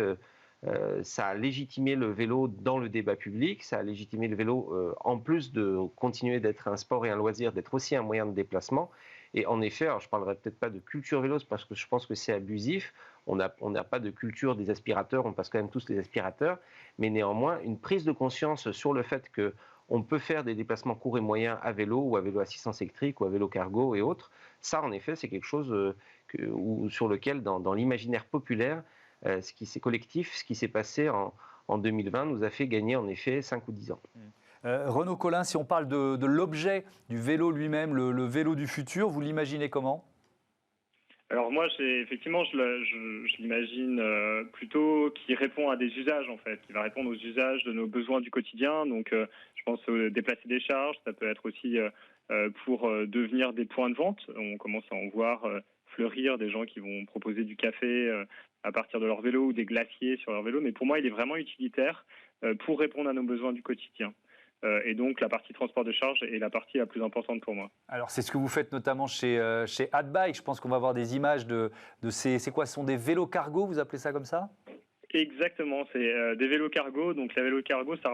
ça a légitimé le vélo dans le débat public, ça a légitimé le vélo, en plus de continuer d'être un sport et un loisir, d'être aussi un moyen de déplacement. Et en effet, alors je ne parlerai peut-être pas de culture vélo, parce que je pense que c'est abusif. On n'a pas de culture des aspirateurs, on passe quand même tous les aspirateurs. Mais néanmoins, une prise de conscience sur le fait qu'on peut faire des déplacements courts et moyens à vélo ou à vélo assistance électrique ou à vélo cargo et autres, ça en effet c'est quelque chose sur lequel dans l'imaginaire populaire, ce qui s'est collectif, ce qui s'est passé en 2020 nous a fait gagner en effet 5 ou 10 ans. Renaud Collin, si on parle de l'objet du vélo lui-même, le vélo du futur, vous l'imaginez comment ? Alors moi, effectivement, je l'imagine plutôt qui répond à des usages en fait, qui va répondre aux usages de nos besoins du quotidien. Donc, je pense déplacer des charges, ça peut être aussi pour devenir des points de vente. On commence à en voir fleurir des gens qui vont proposer du café à partir de leur vélo ou des glaciers sur leur vélo. Mais pour moi, il est vraiment utilitaire pour répondre à nos besoins du quotidien. Et donc, la partie transport de charge est la partie la plus importante pour moi. Alors, c'est ce que vous faites notamment chez Adbike. Je pense qu'on va avoir des images de ces... C'est quoi ? Ce sont des vélos cargo, vous appelez ça comme ça ? Exactement, c'est des vélos cargo. Donc, la vélo cargo, ça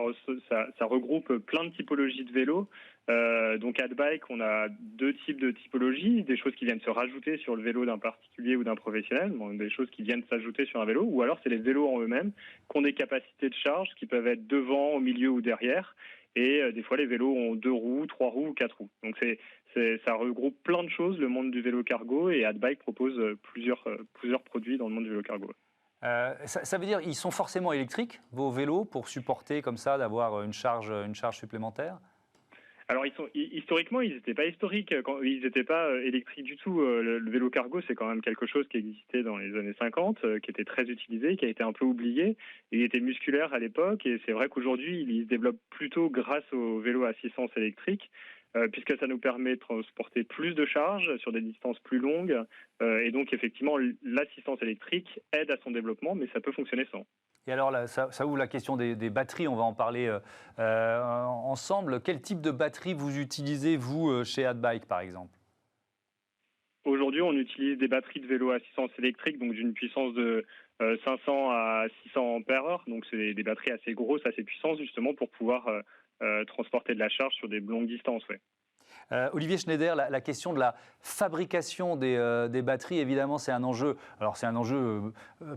regroupe plein de typologies de vélos. Donc, Adbike, on a 2 types de typologies. Des choses qui viennent se rajouter sur le vélo d'un particulier ou d'un professionnel. Donc, des choses qui viennent s'ajouter sur un vélo. Ou alors, c'est les vélos en eux-mêmes qui ont des capacités de charge qui peuvent être devant, au milieu ou derrière. Et des fois, les vélos ont 2 roues, 3 roues ou 4 roues. Donc, ça regroupe plein de choses, le monde du vélo cargo. Et Adbike propose plusieurs produits dans le monde du vélo cargo. Ça veut dire qu'ils sont forcément électriques, vos vélos, pour supporter comme ça, d'avoir une charge supplémentaire ? Alors, historiquement, ils n'étaient pas historiques, ils n'étaient pas électriques du tout. Le vélo cargo, c'est quand même quelque chose qui existait dans les années 50, qui était très utilisé, qui a été un peu oublié. Il était musculaire à l'époque, et c'est vrai qu'aujourd'hui, il se développe plutôt grâce au vélo à assistance électrique, puisque ça nous permet de transporter plus de charges sur des distances plus longues. Et donc, effectivement, l'assistance électrique aide à son développement, mais ça peut fonctionner sans. Et alors, là, ça ouvre la question des batteries, on va en parler ensemble. Quel type de batterie vous utilisez, vous, chez Adbike, par exemple ? Aujourd'hui, on utilise des batteries de vélo à assistance électrique, donc d'une puissance de 500 à 600 ampères-heure. Donc, c'est des batteries assez grosses, assez puissantes, justement, pour pouvoir transporter de la charge sur des longues distances. Ouais. Olivier Schneider, la question de la fabrication des batteries, évidemment, c'est un enjeu. Alors, c'est un enjeu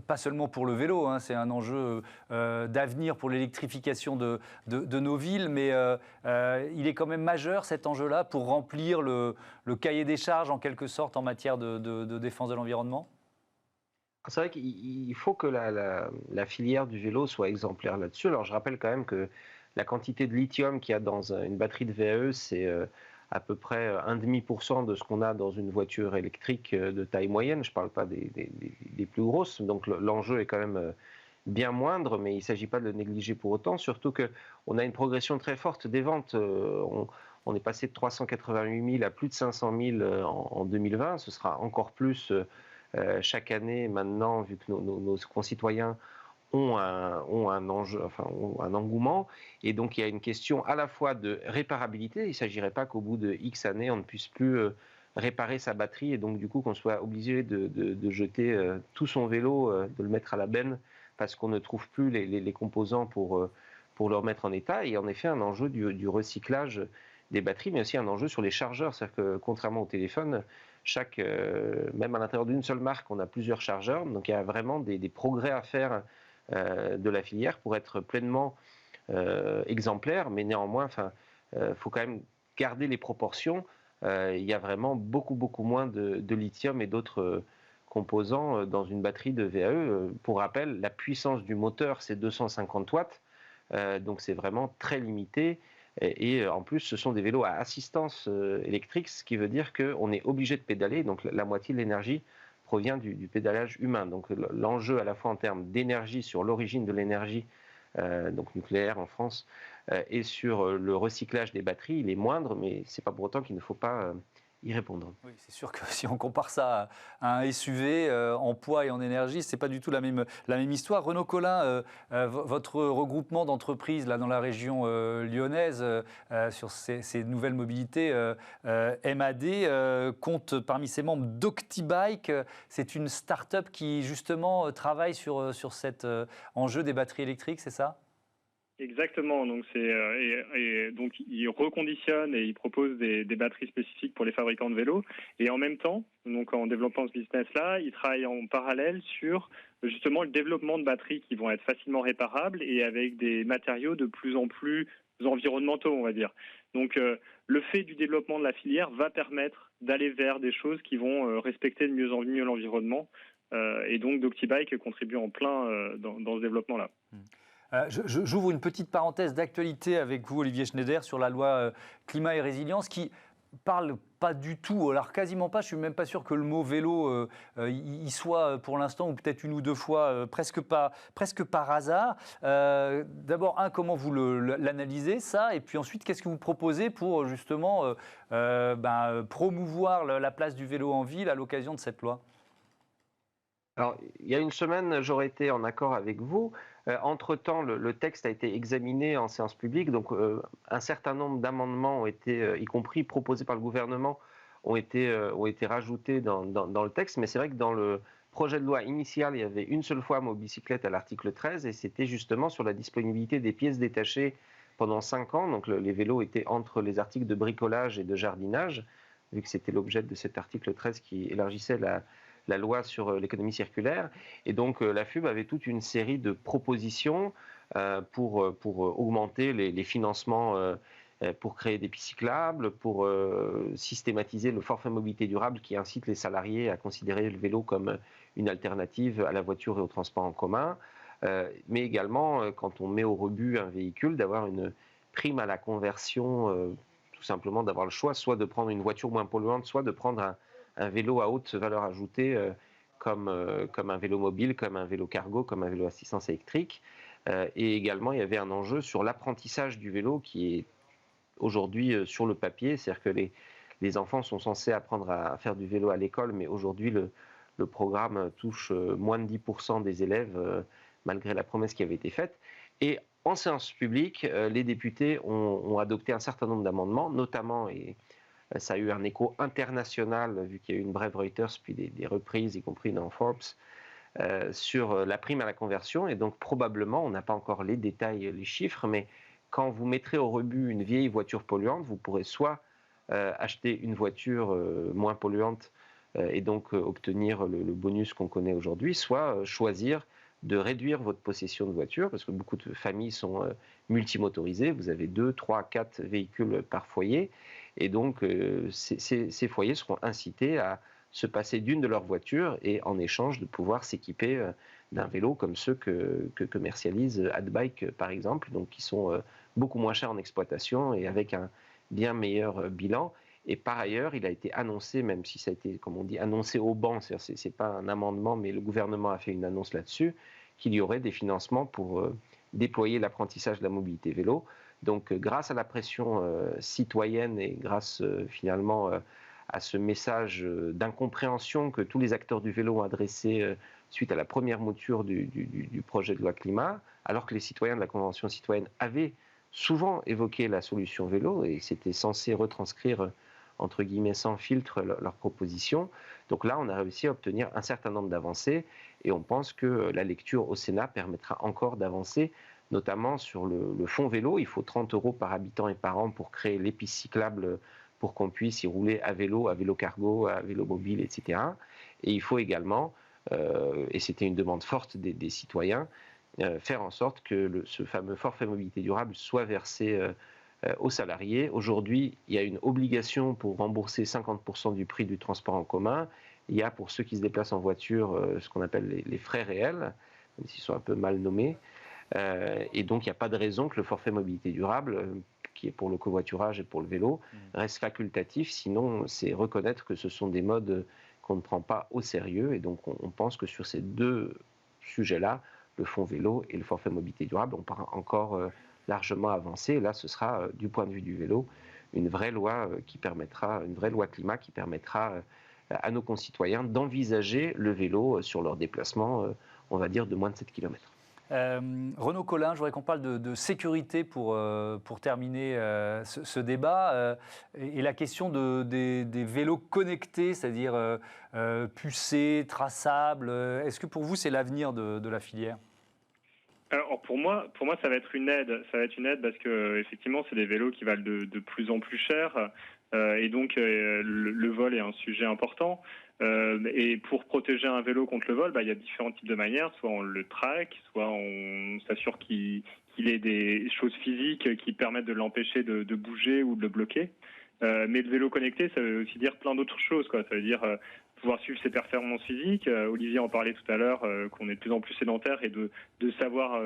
pas seulement pour le vélo, hein, c'est un enjeu d'avenir pour l'électrification de nos villes, mais il est quand même majeur cet enjeu-là pour remplir le cahier des charges, en quelque sorte, en matière de défense de l'environnement. C'est vrai qu'il faut que la filière du vélo soit exemplaire là-dessus. Alors, je rappelle quand même que la quantité de lithium qu'il y a dans une batterie de VAE, c'est à peu près 1,5% de ce qu'on a dans une voiture électrique de taille moyenne. Je ne parle pas des plus grosses. Donc l'enjeu est quand même bien moindre, mais il ne s'agit pas de le négliger pour autant. Surtout qu'on a une progression très forte des ventes. On est passé de 388 000 à plus de 500 000 en 2020. Ce sera encore plus chaque année maintenant, vu que nos concitoyens ont un enjeu, enfin, ont un engouement, et donc il y a une question à la fois de réparabilité. Il ne s'agirait pas qu'au bout de X années, on ne puisse plus réparer sa batterie, et donc du coup qu'on soit obligé de jeter tout son vélo, de le mettre à la benne, parce qu'on ne trouve plus les composants pour le remettre en état. Et en effet, un enjeu du recyclage des batteries, mais aussi un enjeu sur les chargeurs. C'est-à-dire que contrairement au téléphone, même à l'intérieur d'une seule marque, on a plusieurs chargeurs, donc il y a vraiment des progrès à faire de la filière pour être pleinement exemplaire, mais néanmoins, faut quand même garder les proportions. Il y a vraiment beaucoup moins de lithium et d'autres composants dans une batterie de VAE. Pour rappel, la puissance du moteur, c'est 250 watts, donc c'est vraiment très limité. Et en plus, ce sont des vélos à assistance électrique, ce qui veut dire qu'on est obligé de pédaler, donc la moitié de l'énergie provient du pédalage humain. Donc l'enjeu à la fois en termes d'énergie, sur l'origine de l'énergie, donc nucléaire en France, et sur le recyclage des batteries, il est moindre, mais ce n'est pas pour autant qu'il ne faut pas y répondre. Oui, c'est sûr que si on compare ça à un SUV en poids et en énergie, c'est pas du tout la même histoire. Renaud Collin, votre regroupement d'entreprises là dans la région lyonnaise sur ces nouvelles mobilités, MAD, compte parmi ses membres Doctibike. C'est une start-up qui justement travaille sur cet enjeu des batteries électriques, c'est ça ? Exactement, donc donc ils reconditionnent et ils proposent des batteries spécifiques pour les fabricants de vélos, et en même temps, donc en développant ce business-là, ils travaillent en parallèle sur justement le développement de batteries qui vont être facilement réparables et avec des matériaux de plus en plus environnementaux, on va dire. Donc le fait du développement de la filière va permettre d'aller vers des choses qui vont respecter de mieux en mieux l'environnement, et donc Doctibike contribue en plein dans ce développement-là. J'ouvre une petite parenthèse d'actualité avec vous, Olivier Schneider, sur la loi climat et résilience qui parle pas du tout, alors quasiment pas, je suis même pas sûr que le mot vélo y soit pour l'instant, ou peut-être une ou deux fois, presque par hasard. D'abord, comment vous l'analysez ça, et puis ensuite, qu'est-ce que vous proposez pour justement promouvoir la place du vélo en ville à l'occasion de cette loi ? Alors, il y a une semaine, j'aurais été en accord avec vous. Entre-temps, le texte a été examiné en séance publique, donc un certain nombre d'amendements ont été, y compris proposés par le gouvernement, ont été rajoutés dans le texte. Mais c'est vrai que dans le projet de loi initial, il y avait une seule fois mot bicyclette à l'article 13, et c'était justement sur la disponibilité des pièces détachées pendant 5 ans. Donc les vélos étaient entre les articles de bricolage et de jardinage, vu que c'était l'objet de cet article 13 qui élargissait la loi sur l'économie circulaire. Et donc la FUB avait toute une série de propositions pour augmenter les financements pour créer des pistes cyclables, pour systématiser le forfait mobilité durable qui incite les salariés à considérer le vélo comme une alternative à la voiture et au transport en commun, mais également quand on met au rebut un véhicule, d'avoir une prime à la conversion, tout simplement d'avoir le choix, soit de prendre une voiture moins polluante, soit de prendre un vélo à haute valeur ajoutée comme un vélo mobile, comme un vélo cargo, comme un vélo assistance électrique. Et également, il y avait un enjeu sur l'apprentissage du vélo qui est aujourd'hui sur le papier. C'est-à-dire que les enfants sont censés apprendre à faire du vélo à l'école, mais aujourd'hui, le programme touche moins de 10% des élèves, malgré la promesse qui avait été faite. Et en séance publique, les députés ont adopté un certain nombre d'amendements, notamment, et ça a eu un écho international, vu qu'il y a eu une brève Reuters, puis des reprises, y compris dans Forbes, sur la prime à la conversion. Et donc, probablement, on n'a pas encore les détails, les chiffres, mais quand vous mettrez au rebut une vieille voiture polluante, vous pourrez soit acheter une voiture moins polluante et donc obtenir le bonus qu'on connaît aujourd'hui, soit choisir de réduire votre possession de voiture, parce que beaucoup de familles sont multimotorisées, vous avez 2, 3, 4 véhicules par foyer, et donc ces foyers seront incités à se passer d'une de leurs voitures et en échange de pouvoir s'équiper d'un vélo comme ceux que commercialise Adbike par exemple, donc qui sont beaucoup moins chers en exploitation et avec un bien meilleur bilan. Et par ailleurs, il a été annoncé, même si ça a été, comme on dit, annoncé au banc, c'est pas un amendement, mais le gouvernement a fait une annonce là-dessus, qu'il y aurait des financements pour déployer l'apprentissage de la mobilité vélo. Donc grâce à la pression citoyenne et grâce finalement à ce message d'incompréhension que tous les acteurs du vélo ont adressé suite à la première mouture du projet de loi climat, alors que les citoyens de la Convention citoyenne avaient souvent évoqué la solution vélo et c'était censé retranscrire entre guillemets sans filtre leurs propositions. Donc là, on a réussi à obtenir un certain nombre d'avancées et on pense que la lecture au Sénat permettra encore d'avancer, notamment sur le fonds vélo. Il faut 30 € par habitant et par an pour créer les pistes cyclables pour qu'on puisse y rouler à vélo cargo, à vélo mobile, etc. Et il faut également, et c'était une demande forte des citoyens, faire en sorte que ce fameux forfait mobilité durable soit versé aux salariés. Aujourd'hui, il y a une obligation pour rembourser 50% du prix du transport en commun. Il y a pour ceux qui se déplacent en voiture ce qu'on appelle les frais réels, même s'ils sont un peu mal nommés. Et donc, il n'y a pas de raison que le forfait mobilité durable, qui est pour le covoiturage et pour le vélo, reste facultatif. Sinon, c'est reconnaître que ce sont des modes qu'on ne prend pas au sérieux. Et donc, on pense que sur ces deux sujets-là, le fonds vélo et le forfait mobilité durable, on part encore largement avancé. Et là, ce sera, du point de vue du vélo, une vraie loi une vraie loi climat qui permettra à nos concitoyens d'envisager le vélo sur leurs déplacements, on va dire, de moins de 7 km. Renaud Collin, je voudrais qu'on parle de sécurité pour terminer ce débat et la question des vélos connectés, c'est-à-dire pucés, traçables. Est-ce que pour vous, c'est l'avenir de la filière ? Alors pour moi, ça va être une aide. Ça va être une aide parce que effectivement, c'est des vélos qui valent de plus en plus cher, et donc le vol est un sujet important. Et pour protéger un vélo contre le vol, il y a différents types de manières. Soit on le traque, soit on s'assure qu'il ait des choses physiques qui permettent de l'empêcher de bouger ou de le bloquer. Mais le vélo connecté, ça veut aussi dire plein d'autres choses, quoi. Ça veut dire pouvoir suivre ses performances physiques. Olivier en parlait tout à l'heure, qu'on est de plus en plus sédentaire et de savoir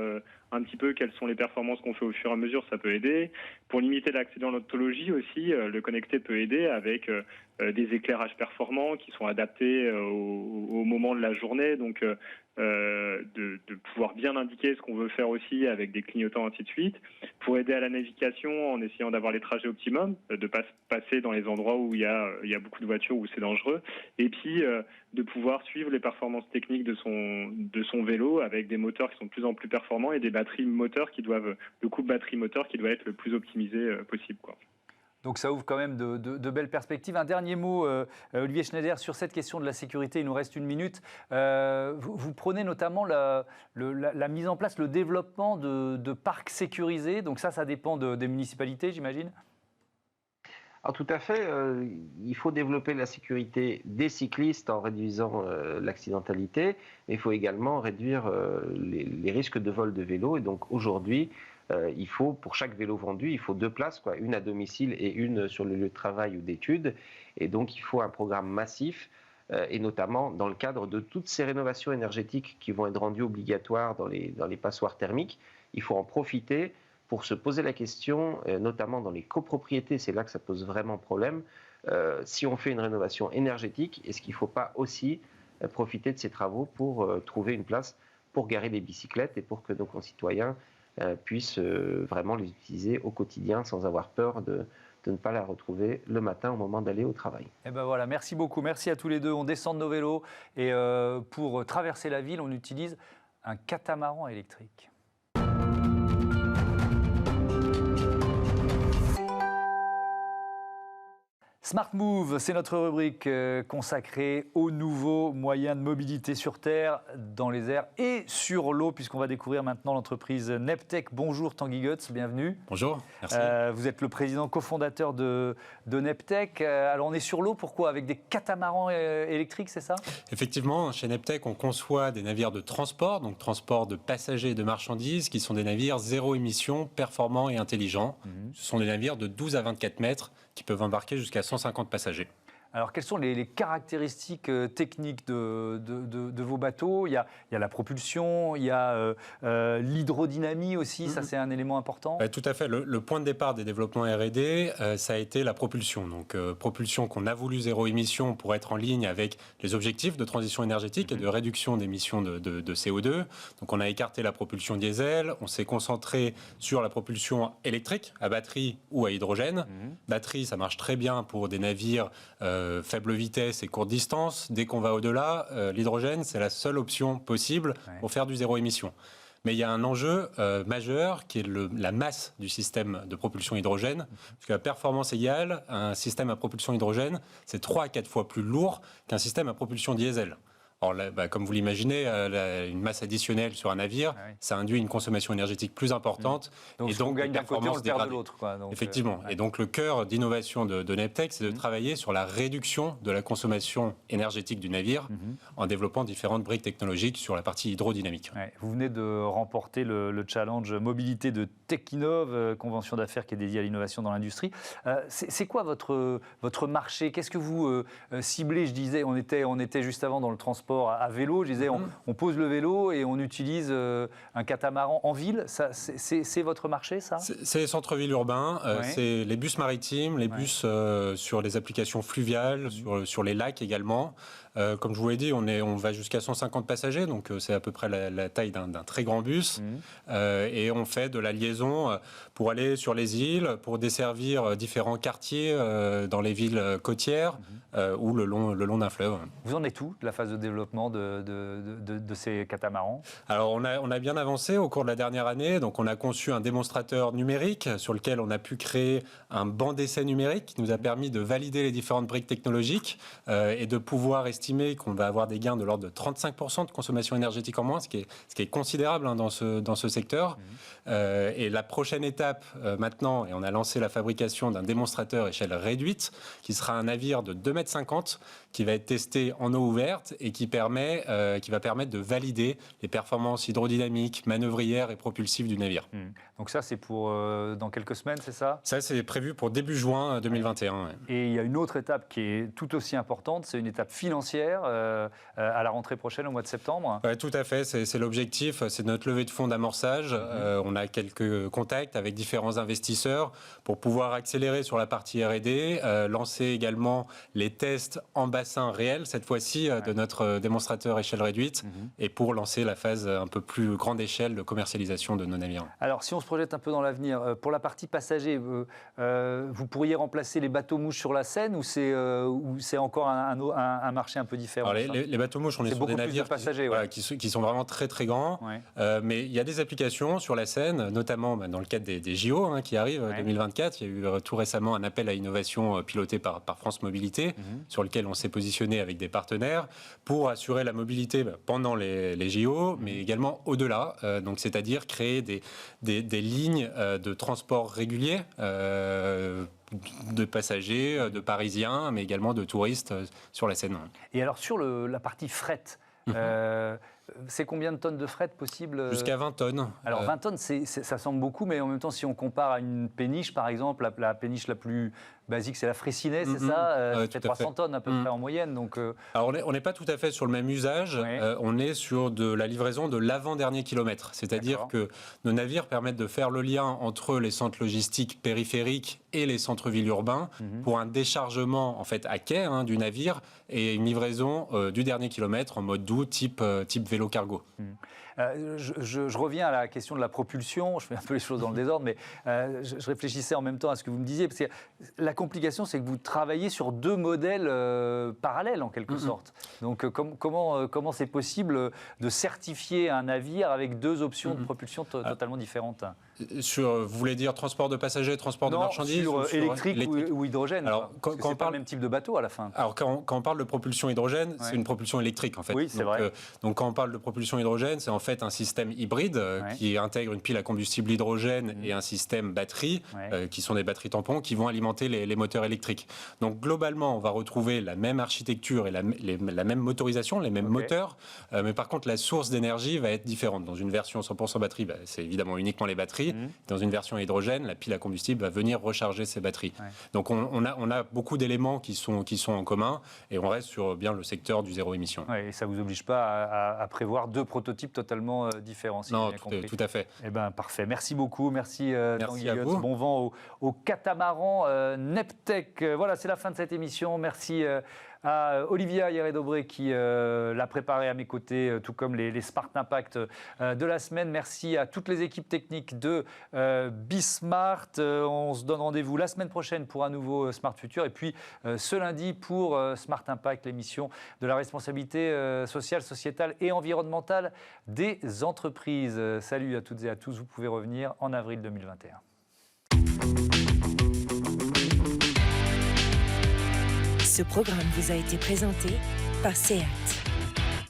un petit peu quelles sont les performances qu'on fait au fur et à mesure, ça peut aider. Pour limiter l'accident d'odontologie aussi, le connecté peut aider avec des éclairages performants qui sont adaptés au moment de la journée, donc de pouvoir bien indiquer ce qu'on veut faire aussi avec des clignotants, ainsi de suite, pour aider à la navigation en essayant d'avoir les trajets optimum, de pas passer dans les endroits où il y a beaucoup de voitures, où c'est dangereux, et puis de pouvoir suivre les performances techniques de son vélo avec des moteurs qui sont de plus en plus performants et des batteries moteurs le couple batterie-moteur qui doit être le plus optimisé possible, quoi. Donc ça ouvre quand même de belles perspectives. Un dernier mot, Olivier Schneider, sur cette question de la sécurité. Il nous reste une minute. Vous prenez notamment la mise en place, le développement de parcs sécurisés. Donc ça dépend des municipalités, j'imagine ? Alors tout à fait. Il faut développer la sécurité des cyclistes en réduisant l'accidentalité. Mais il faut également réduire les risques de vol de vélo. Et donc aujourd'hui, il faut, pour chaque vélo vendu, il faut 2 places, une à domicile et une sur le lieu de travail ou d'études. Et donc, il faut un programme massif, et notamment dans le cadre de toutes ces rénovations énergétiques qui vont être rendues obligatoires dans les passoires thermiques. Il faut en profiter pour se poser la question, notamment dans les copropriétés, c'est là que ça pose vraiment problème. Si on fait une rénovation énergétique, est-ce qu'il ne faut pas aussi profiter de ces travaux pour trouver une place pour garer les bicyclettes et pour que nos concitoyens puissent vraiment les utiliser au quotidien sans avoir peur de ne pas la retrouver le matin au moment d'aller au travail. Et ben voilà, merci beaucoup, merci à tous les deux. On descend de nos vélos et pour traverser la ville, on utilise un catamaran électrique. Smart Move, c'est notre rubrique consacrée aux nouveaux moyens de mobilité sur Terre, dans les airs et sur l'eau, puisqu'on va découvrir maintenant l'entreprise Neptech. Bonjour Tanguy Goetz, bienvenue. Bonjour, merci. Vous êtes le président cofondateur de Neptech. Alors on est sur l'eau, pourquoi? Avec des catamarans électriques, c'est ça? Effectivement, chez Neptech, on conçoit des navires de transport, donc transport de passagers et de marchandises, qui sont des navires zéro émission, performants et intelligents. Ce sont des navires de 12 à 24 mètres qui peuvent embarquer jusqu'à 150 passagers. Alors, quelles sont les caractéristiques techniques de vos bateaux? Il y a la propulsion, il y a l'hydrodynamie aussi, ça c'est un élément important. Tout à fait. Le point de départ des développements R&D, ça a été la propulsion. Donc, propulsion qu'on a voulu zéro émission pour être en ligne avec les objectifs de transition énergétique et de réduction d'émissions de CO2. Donc, on a écarté la propulsion diesel, on s'est concentré sur la propulsion électrique, à batterie ou à hydrogène. Batterie, ça marche très bien pour des navires faible vitesse et courte distance. Dès qu'on va au-delà, l'hydrogène, c'est la seule option possible pour faire du zéro émission. Mais il y a un enjeu majeur qui est la masse du système de propulsion hydrogène. Parce que la performance égale, un système à propulsion hydrogène, c'est 3 à 4 fois plus lourd qu'un système à propulsion diesel. Alors là, comme vous l'imaginez, une masse additionnelle sur un navire, ça induit une consommation énergétique plus importante. Donc, et donc on gagne d'un côté, on le perd de l'autre. Effectivement. Et donc, le cœur d'innovation de Neptech, c'est de travailler sur la réduction de la consommation énergétique du navire en développant différentes briques technologiques sur la partie hydrodynamique. Vous venez de remporter le challenge mobilité de Techinov, convention d'affaires qui est dédiée à l'innovation dans l'industrie. C'est quoi votre marché? Qu'est-ce que vous ciblez? Je disais, on était juste avant dans le transport à vélo. Je disais, on pose le vélo et on utilise un catamaran en ville. C'est votre marché, ça? C'est les centres-villes urbains, c'est les bus maritimes, les bus sur les applications fluviales, sur les lacs également. Comme je vous l'ai dit, on va jusqu'à 150 passagers, donc c'est à peu près la taille d'un très grand bus. Et on fait de la liaison pour aller sur les îles, pour desservir différents quartiers dans les villes côtières ou le long d'un fleuve. Vous en êtes où de la phase de développement de ces catamarans? Alors on a bien avancé au cours de la dernière année. Donc on a conçu un démonstrateur numérique sur lequel on a pu créer un banc d'essai numérique qui nous a permis de valider les différentes briques technologiques et de pouvoir estimer qu'on va avoir des gains de l'ordre de 35% de consommation énergétique en moins, ce qui est considérable dans ce secteur. Et la prochaine étape maintenant, et on a lancé la fabrication d'un démonstrateur échelle réduite, qui sera un navire de 2,50 m, qui va être testé en eau ouverte et qui va permettre de valider les performances hydrodynamiques, manœuvrières et propulsives du navire. Donc ça, c'est pour dans quelques semaines, c'est ça? Ça, c'est prévu pour début juin 2021. Et il y a une autre étape qui est tout aussi importante, c'est une étape financière à la rentrée prochaine, au mois de septembre. Tout à fait, c'est l'objectif, c'est notre levée de fonds d'amorçage. On a quelques contacts avec différents investisseurs pour pouvoir accélérer sur la partie R&D, lancer également les tests en bassin réel, cette fois-ci, de notre démonstrateur échelle réduite, et pour lancer la phase un peu plus grande échelle de commercialisation de nos navires. Alors, si on se projette un peu dans l'avenir, pour la partie passager, vous pourriez remplacer les bateaux-mouches sur la Seine ou c'est encore un marché un peu différent? Alors, les bateaux-mouches, on est sur des navires qui sont vraiment très très grands, mais il y a des applications sur la Seine, notamment dans le cadre des JO qui arrivent 2024. Il y a eu tout récemment un appel à innovation piloté par France Mobilité, sur lequel on s'est positionné avec des partenaires pour assurer la mobilité pendant les JO, mais également au-delà, donc c'est-à-dire créer des lignes de transport réguliers de passagers, de Parisiens, mais également de touristes sur la Seine. Et alors sur la partie fret, c'est combien de tonnes de fret possible? Jusqu'à 20 tonnes. Alors 20 tonnes, ça semble beaucoup, mais en même temps, si on compare à une péniche, par exemple, la péniche la plus basique, c'est la Fraissinet, c'est ça? Ça fait 300 tonnes à peu près en moyenne. Donc, Alors on n'est pas tout à fait sur le même usage, on est sur de la livraison de l'avant-dernier kilomètre. C'est-à-dire que nos navires permettent de faire le lien entre les centres logistiques périphériques et les centres-villes urbains pour un déchargement en fait, à quai du navire et une livraison du dernier kilomètre en mode doux, type vélo cargo. Je reviens à la question de la propulsion. Je fais un peu les choses dans le désordre, mais je réfléchissais en même temps à ce que vous me disiez. Parce que la complication, c'est que vous travaillez sur deux modèles parallèles, en quelque sorte. Donc, comment c'est possible de certifier un navire avec deux options de propulsion totalement différentes? Vous voulez dire transport de passagers, transport de marchandises sur électrique ou hydrogène. Alors, quand on parle le même type de bateau à la fin. Alors, quand on parle de propulsion hydrogène, c'est une propulsion électrique en fait. Oui, c'est vrai. Donc, quand on parle de propulsion hydrogène, c'est en fait un système hybride qui intègre une pile à combustible hydrogène et un système batterie, qui sont des batteries tampons, qui vont alimenter les moteurs électriques. Donc, globalement, on va retrouver la même architecture et la même motorisation, les mêmes moteurs, mais par contre, la source d'énergie va être différente. Dans une version 100% batterie, c'est évidemment uniquement les batteries. Dans une version hydrogène, la pile à combustible va venir recharger ces batteries. Donc on a beaucoup d'éléments qui sont en commun et on reste sur bien le secteur du zéro émission. Et ça ne vous oblige pas à prévoir 2 prototypes totalement différents. Si non, tout à fait. Eh ben, parfait. Merci beaucoup. Merci Merci à vous. Bon vent au catamaran Neptech. Voilà, c'est la fin de cette émission. Merci à Olivia Hieré-Dobré qui l'a préparé à mes côtés, tout comme les Smart Impact de la semaine. Merci à toutes les équipes techniques de Bismart. On se donne rendez-vous la semaine prochaine pour un nouveau Smart Future et puis ce lundi pour Smart Impact, l'émission de la responsabilité sociale, sociétale et environnementale des entreprises. Salut à toutes et à tous. Vous pouvez revenir en avril 2021. Ce programme vous a été présenté par SEAT.